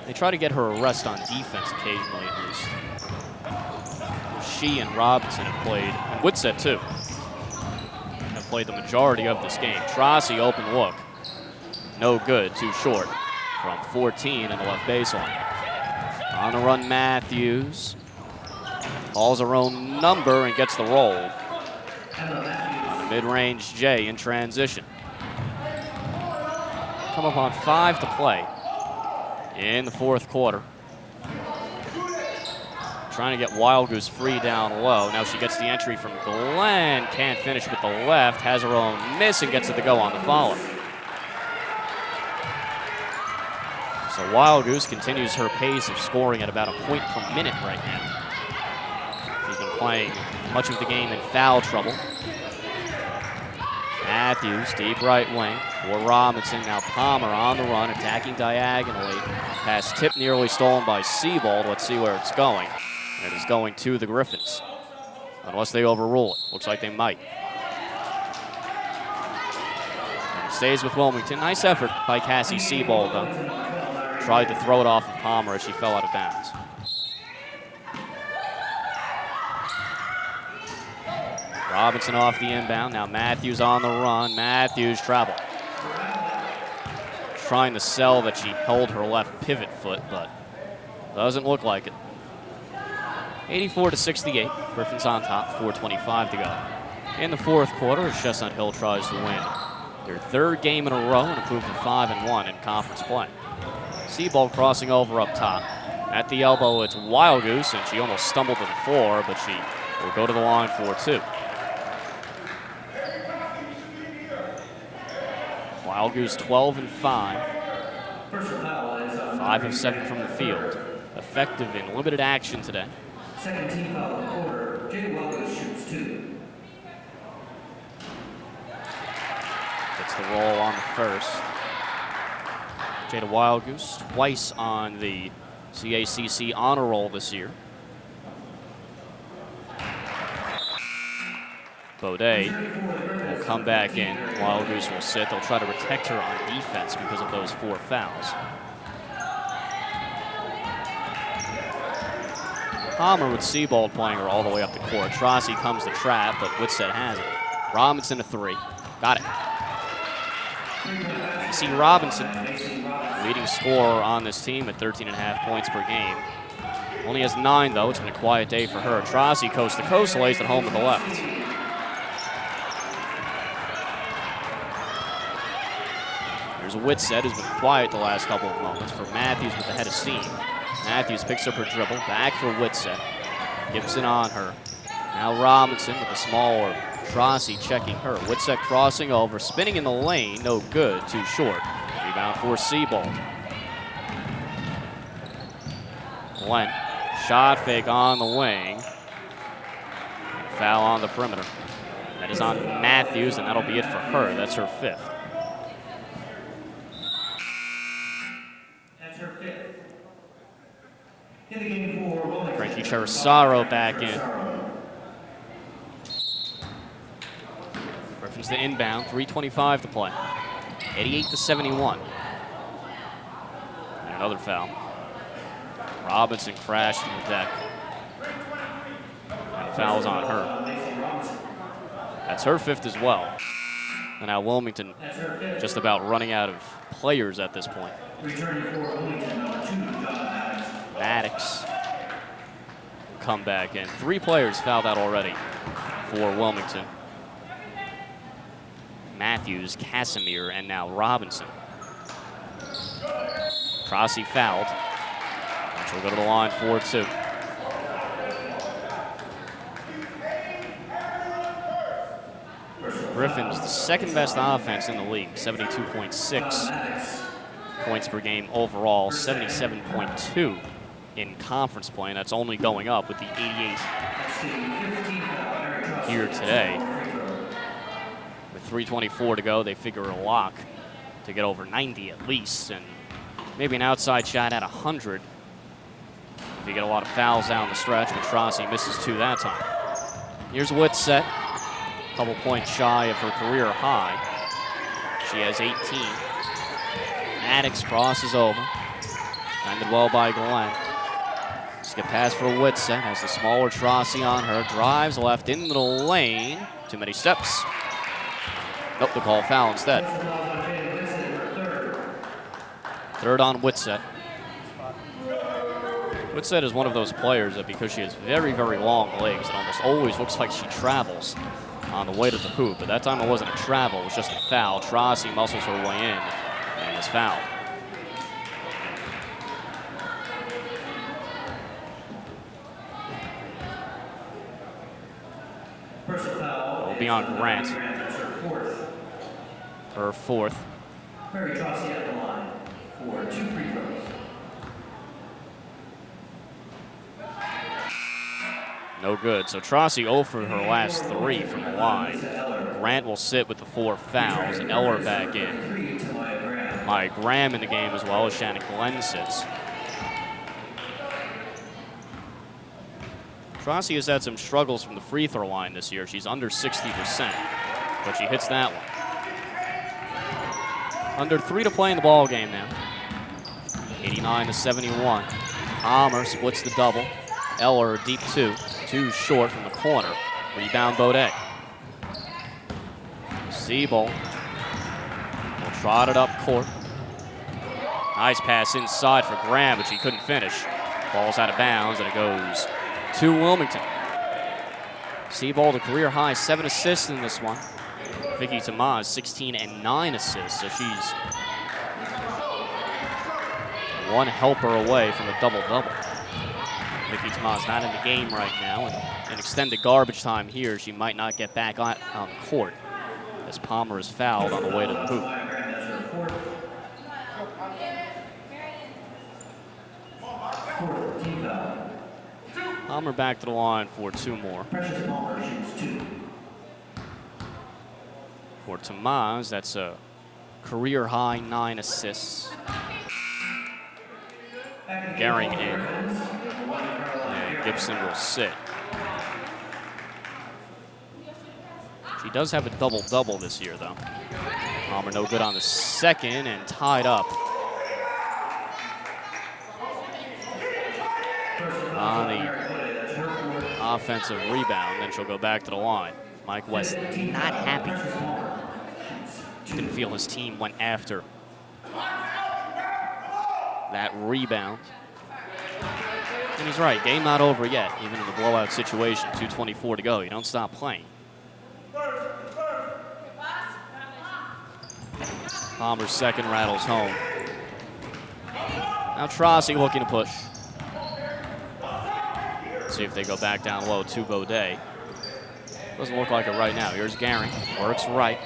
A: They try to get her a rest on defense occasionally, at least. She and Robinson have played, and Whitsett too, have played the majority of this game. Trossi, open look. No good, too short. From 14 in the left baseline. On the run, Matthews. Calls her own number and gets the roll. On the mid-range, Jay in transition. Come up on 5 to play in the fourth quarter. Trying to get Wild Goose free down low. Now she gets the entry from Glenn. Can't finish with the left. Has her own miss and gets it to go on the follow. So Wild Goose continues her pace of scoring at about a point per minute right now. She's been playing much of the game in foul trouble. Matthews, deep right wing for Robinson. Now Palmer on the run, attacking diagonally. Pass tip nearly stolen by Seabold. Let's see where it's going. It is going to the Griffins, unless they overrule it. Looks like they might. And it stays with Wilmington. Nice effort by Cassie Seabold, though. Tried to throw it off of Palmer as she fell out of bounds. Robinson off the inbound. Now Matthews on the run. Matthews travel. Trying to sell that she held her left pivot foot, but doesn't look like it. 84-68. Griffins on top. 4:25 to go. In the fourth quarter, as Chestnut Hill tries to win their 3rd game in a row and improve to 5-1 in conference play. Seabold crossing over up top. At the elbow, it's Wild Goose, and she almost stumbled to the floor, but she will go to the line for 2. Wild Goose 12 and 5. 5 of 7 from the field. Effective in limited action today.
B: 2nd team foul of the quarter. Jay Wild Goose shoots 2.
A: Gets the roll on the first. Jada Wild Goose twice on the CACC honor roll this year. Baudet will come back in. Wild Goose will sit. They'll try to protect her on defense because of those 4 fouls. Palmer with Seabold playing her all the way up the court. Trossi comes to trap, but Whitsett has it. Robinson a 3. Got it. You see Robinson, leading scorer on this team at 13.5 points per game. Only has 9, though. It's been a quiet day for her. Trossi coast to coast, lays it home with the left. There's Whitsett, who's been quiet the last couple of moments for Matthews with the head of steam. Matthews picks up her dribble, back for Whitsett. Gibson on her. Now Robinson with the smaller Trossi checking her. Whitsett crossing over, spinning in the lane, no good, too short. Rebound for Seabold. Glenn, shot fake on the wing. Foul on the perimeter. That is on Matthews, and that'll be it for her. That's her 5th.
B: That's her 5th. In the game for Wilmington.
A: Frankie Cherisaro back in. Griffins the inbound, 3:25 to play. 88-71. And another foul. Robinson crashed in the deck. And the foul's on her. That's her 5th as well. And now Wilmington just about running out of players at this point.
B: Returning for Wilmington, number 2,
A: Maddox will come back in. 3 players fouled out already for Wilmington. Matthews, Casimir, and now Robinson. Trossi fouled. And she'll go to the line for 2. Griffins, the 2nd best offense in the league, 72.6 points per game overall, 77.2 in conference play, and that's only going up with the 88 here today. With 3:24 to go, they figure a lock to get over 90 at least, and maybe an outside shot at 100 if you get a lot of fouls down the stretch, but Trossi misses 2 that time. Here's Whitsett, a couple points shy of her career high. She has 18. Maddox crosses over. Defended well by Glenn. Skip pass for Whitsett. Has the smaller Trossi on her. Drives left into the lane. Too many steps. Nope, the call foul instead. 3rd on Whitsett. Whitsett is one of those players that because she has very, very long legs, it almost always looks like she travels on the way to the hoop. But that time it wasn't a travel, it was just a foul. Trossi muscles her way in and is fouled. It will be on Grant. Her 4th.
B: Mary Trossi at the line for 2 free throws.
A: No good. So Trossi 0 for her last 3 from the line. Grant will sit with the 4 fouls, and Eller back in. Maya Graham in the game as well as Shannon Glenn sits. Trossi has had some struggles from the free throw line this year. She's under 60%, but she hits that one. Under 3 to play in the ball game now. 89-71. Palmer splits the double. Eller deep 2. 2 short from the corner. Rebound Baudet. Seabold will trot it up court. Nice pass inside for Graham, but she couldn't finish. Ball's out of bounds, and it goes to Wilmington. Seabold, a career high 7 assists in this one. Vicky Tamaz, 16 and 9 assists, so she's 1 helper away from a double-double. Vicky Tamaz not in the game right now, and in extended garbage time here, she might not get back on the court as Palmer is fouled on the way to the hoop. Palmer back to the line for 2 more. For Tamaz, that's a career high 9 assists. Gehring in. And Gibson will sit. She does have a double-double this year, though. Palmer no good on the 2nd and tied up. On the offensive rebound, then she'll go back to the line. Mike West not happy. Didn't feel his team went after that rebound. And he's right, game not over yet, even in the blowout situation, 2:24 to go. You don't stop playing. Palmer's second rattles home. Now Trossi looking to push. See if they go back down low to Baudet. Doesn't look like it right now. Here's Garing, works right.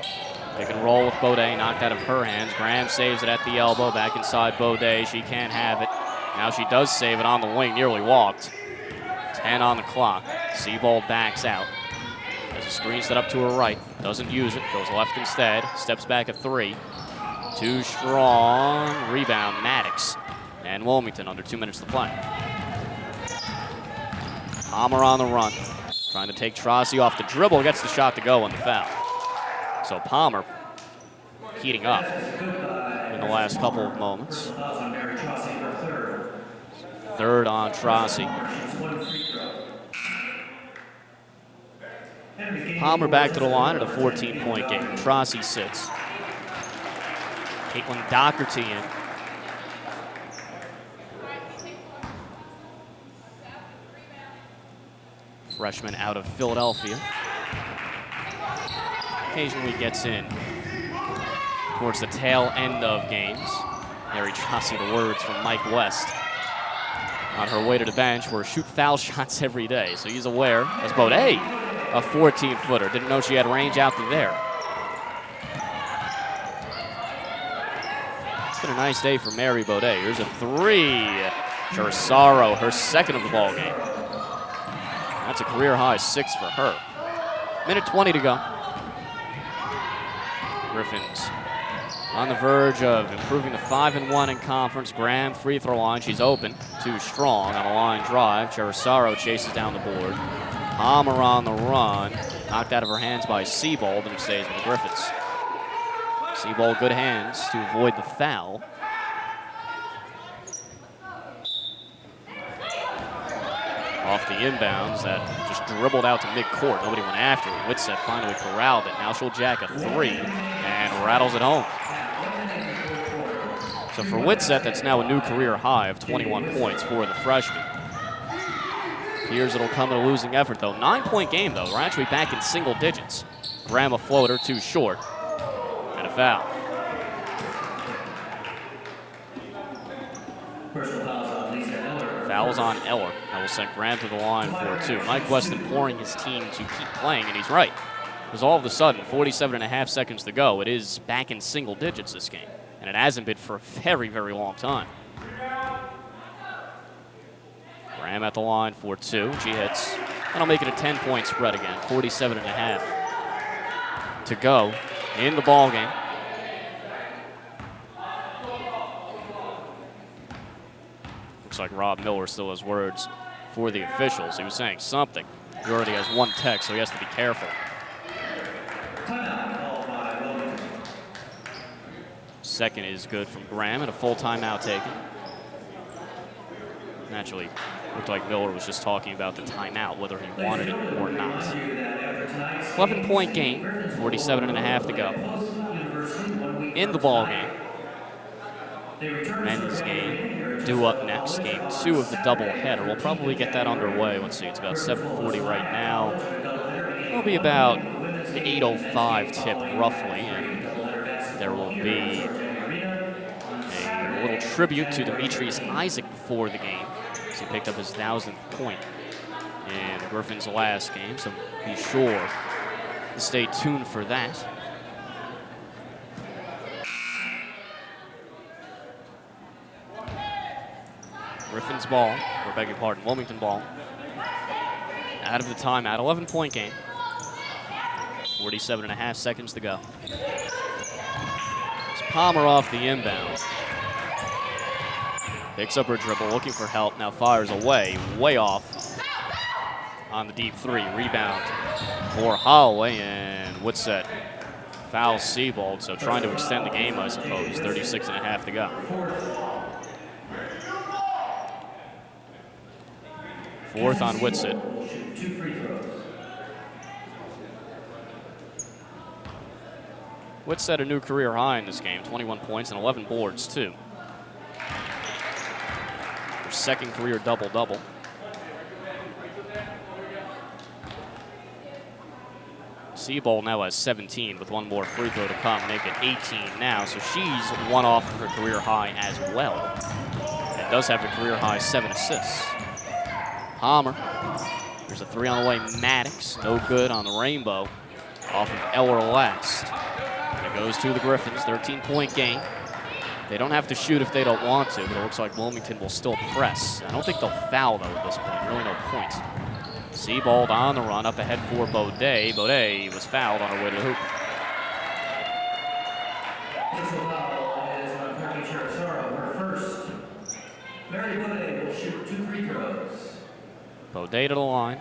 A: Pick and roll with Baudet, knocked out of her hands. Graham saves it at the elbow, back inside Baudet. She can't have it. Now she does save it on the wing, nearly walked. 10 on the clock. Seabold backs out. Has a screen set up to her right. Doesn't use it, goes left instead. Steps back at 3. Too strong. Rebound, Maddox. And Wilmington under 2 minutes to play. Palmer on the run. Trying to take Trossi off the dribble. Gets the shot to go on the foul. So Palmer heating up in the last couple of moments. Third on Trossi. Palmer back to the line at a 14-point game. Trossi sits. Caitlin Doherty in. Freshman out of Philadelphia. Occasionally gets in towards the tail end of games. Mary Trossi, the words from Mike West. On her way to the bench, where shoot foul shots every day. So he's aware, as Baudet, a 14-footer. Didn't know she had range out to there. It's been a nice day for Mary Baudet. Here's a 3. Gersaro, her second of the ball game. That's a career-high 6 for her. Minute 20 to go. Griffins on the verge of improving to 5-1 in conference. Graham, free throw line. She's open. Too strong on a line drive. Gersaro chases down the board. Palmer on the run. Knocked out of her hands by Seabold, and it stays with the Griffins. Seabold, good hands to avoid the foul. Off the inbounds, that just dribbled out to midcourt. Nobody went after it. Whitsett finally corralled it. Now she'll jack a 3 and rattles it home. So for Whitsett, that's now a new career high of 21 points for the freshman. Here's it'll come in a losing effort, though. 9-point game, though. We're actually back in single digits. Graham a floater, too short. And a foul. Fouls on Eller. That will send Graham to the line for 2. Mike West imploring his team to keep playing, and he's right. Because all of a sudden, 47.5 seconds to go, it is back in single digits this game. And it hasn't been for a very, very long time. Graham at the line for 2. She hits. That'll make it a 10-point spread again. 47.5 to go in the ball game. Looks like Rob Miller still has words for the officials. He was saying something. He already has one text, so he has to be careful. Second is good from Graham, and a full timeout taken. Naturally, looked like Miller was just talking about the timeout, whether he wanted it or not. 11-point game, 47.5 to go. In the ball game. Men's game due up next. Game 2 of the doubleheader. We'll probably get that underway. Let's see, it's about 7:40 right now. It'll be about the 8:05 tip, roughly, and there will be a little tribute to Demetrius Isaac before the game. He picked up his 1,000th point in the Griffins' last game, so be sure to stay tuned for that. Griffins ball, or beg your pardon, Wilmington ball. Out of the timeout, 11-point game. 47.5 seconds to go. It's Palmer off the inbound. Picks up her dribble, looking for help, now fires away, way off on the deep 3. Rebound for Holloway, and Whitsett fouls Seabold, so trying to extend the game, I suppose. 36.5 to go. Fourth on Whitsett. Whitsett a new career high in this game, 21 points and 11 boards, too. Her second career double-double. Seabold now has 17 with one more free throw to come, make it 18 now. So she's one off of her career high as well. And does have a career high 7 assists. Palmer. There's a 3 on the way. Maddox. No good on the rainbow. Off of Eller last. And it goes to the Griffins. 13-point game. They don't have to shoot if they don't want to, but it looks like Wilmington will still press. I don't think they'll foul, though, at this point. Really no point. Seabold on the run, up ahead for Baudet. Baudet was fouled on her way to the hoop.
B: Personal foul is on Courtney Cherasaro, her first. Mary Baudet will shoot 2 free throws.
A: Baudet to the line.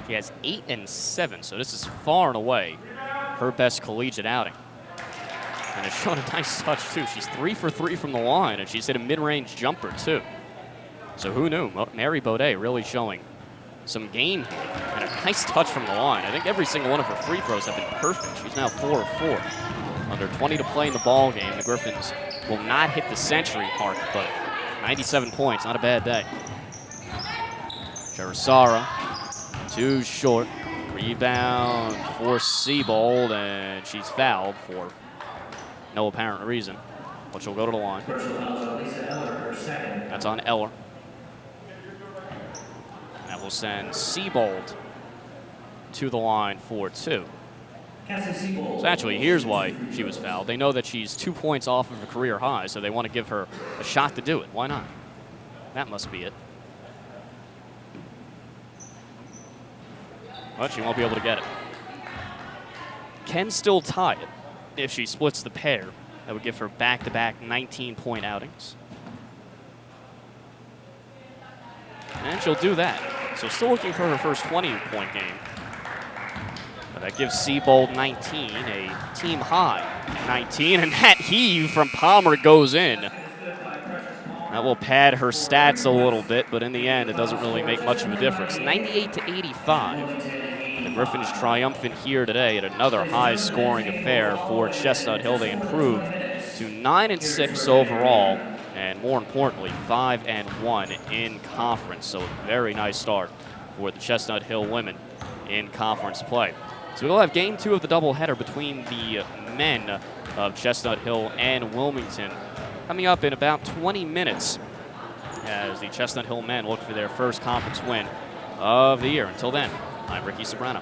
A: She has 8 and 7, so this is far and away her best collegiate outing. And it's shown a nice touch, too. She's 3 for 3 from the line, and she's hit a mid-range jumper, too. So who knew? Mary Baudet really showing some game here. And a nice touch from the line. I think every single one of her free throws have been perfect. She's now 4 of 4. Under 20 to play in the ball game. The Griffins will not hit the century mark, but 97 points, not a bad day. Cherasara, too short. Rebound for Seabold, and she's fouled for no apparent reason, but she'll go to the line. That's on Eller. That will send Seabold to the line for 2. So actually, here's why she was fouled. They know that she's 2 points off of a career high, so they want to give her a shot to do it. Why not? That must be it. But she won't be able to get it. Can still tie it if she splits the pair. That would give her back-to-back 19-point outings. And she'll do that. So still looking for her first 20-point game. But that gives Seabold 19, a team high 19, and that heave from Palmer goes in. That will pad her stats a little bit, but in the end, it doesn't really make much of a difference. 98-85. The Griffins triumphant here today at another high-scoring affair for Chestnut Hill. They improved to 9-6 overall, and more importantly, 5-1 in conference. So a very nice start for the Chestnut Hill women in conference play. So we'll have game 2 of the doubleheader between the men of Chestnut Hill and Wilmington coming up in about 20 minutes as the Chestnut Hill men look for their first conference win of the year. Until then, I'm Ricky Sobrano.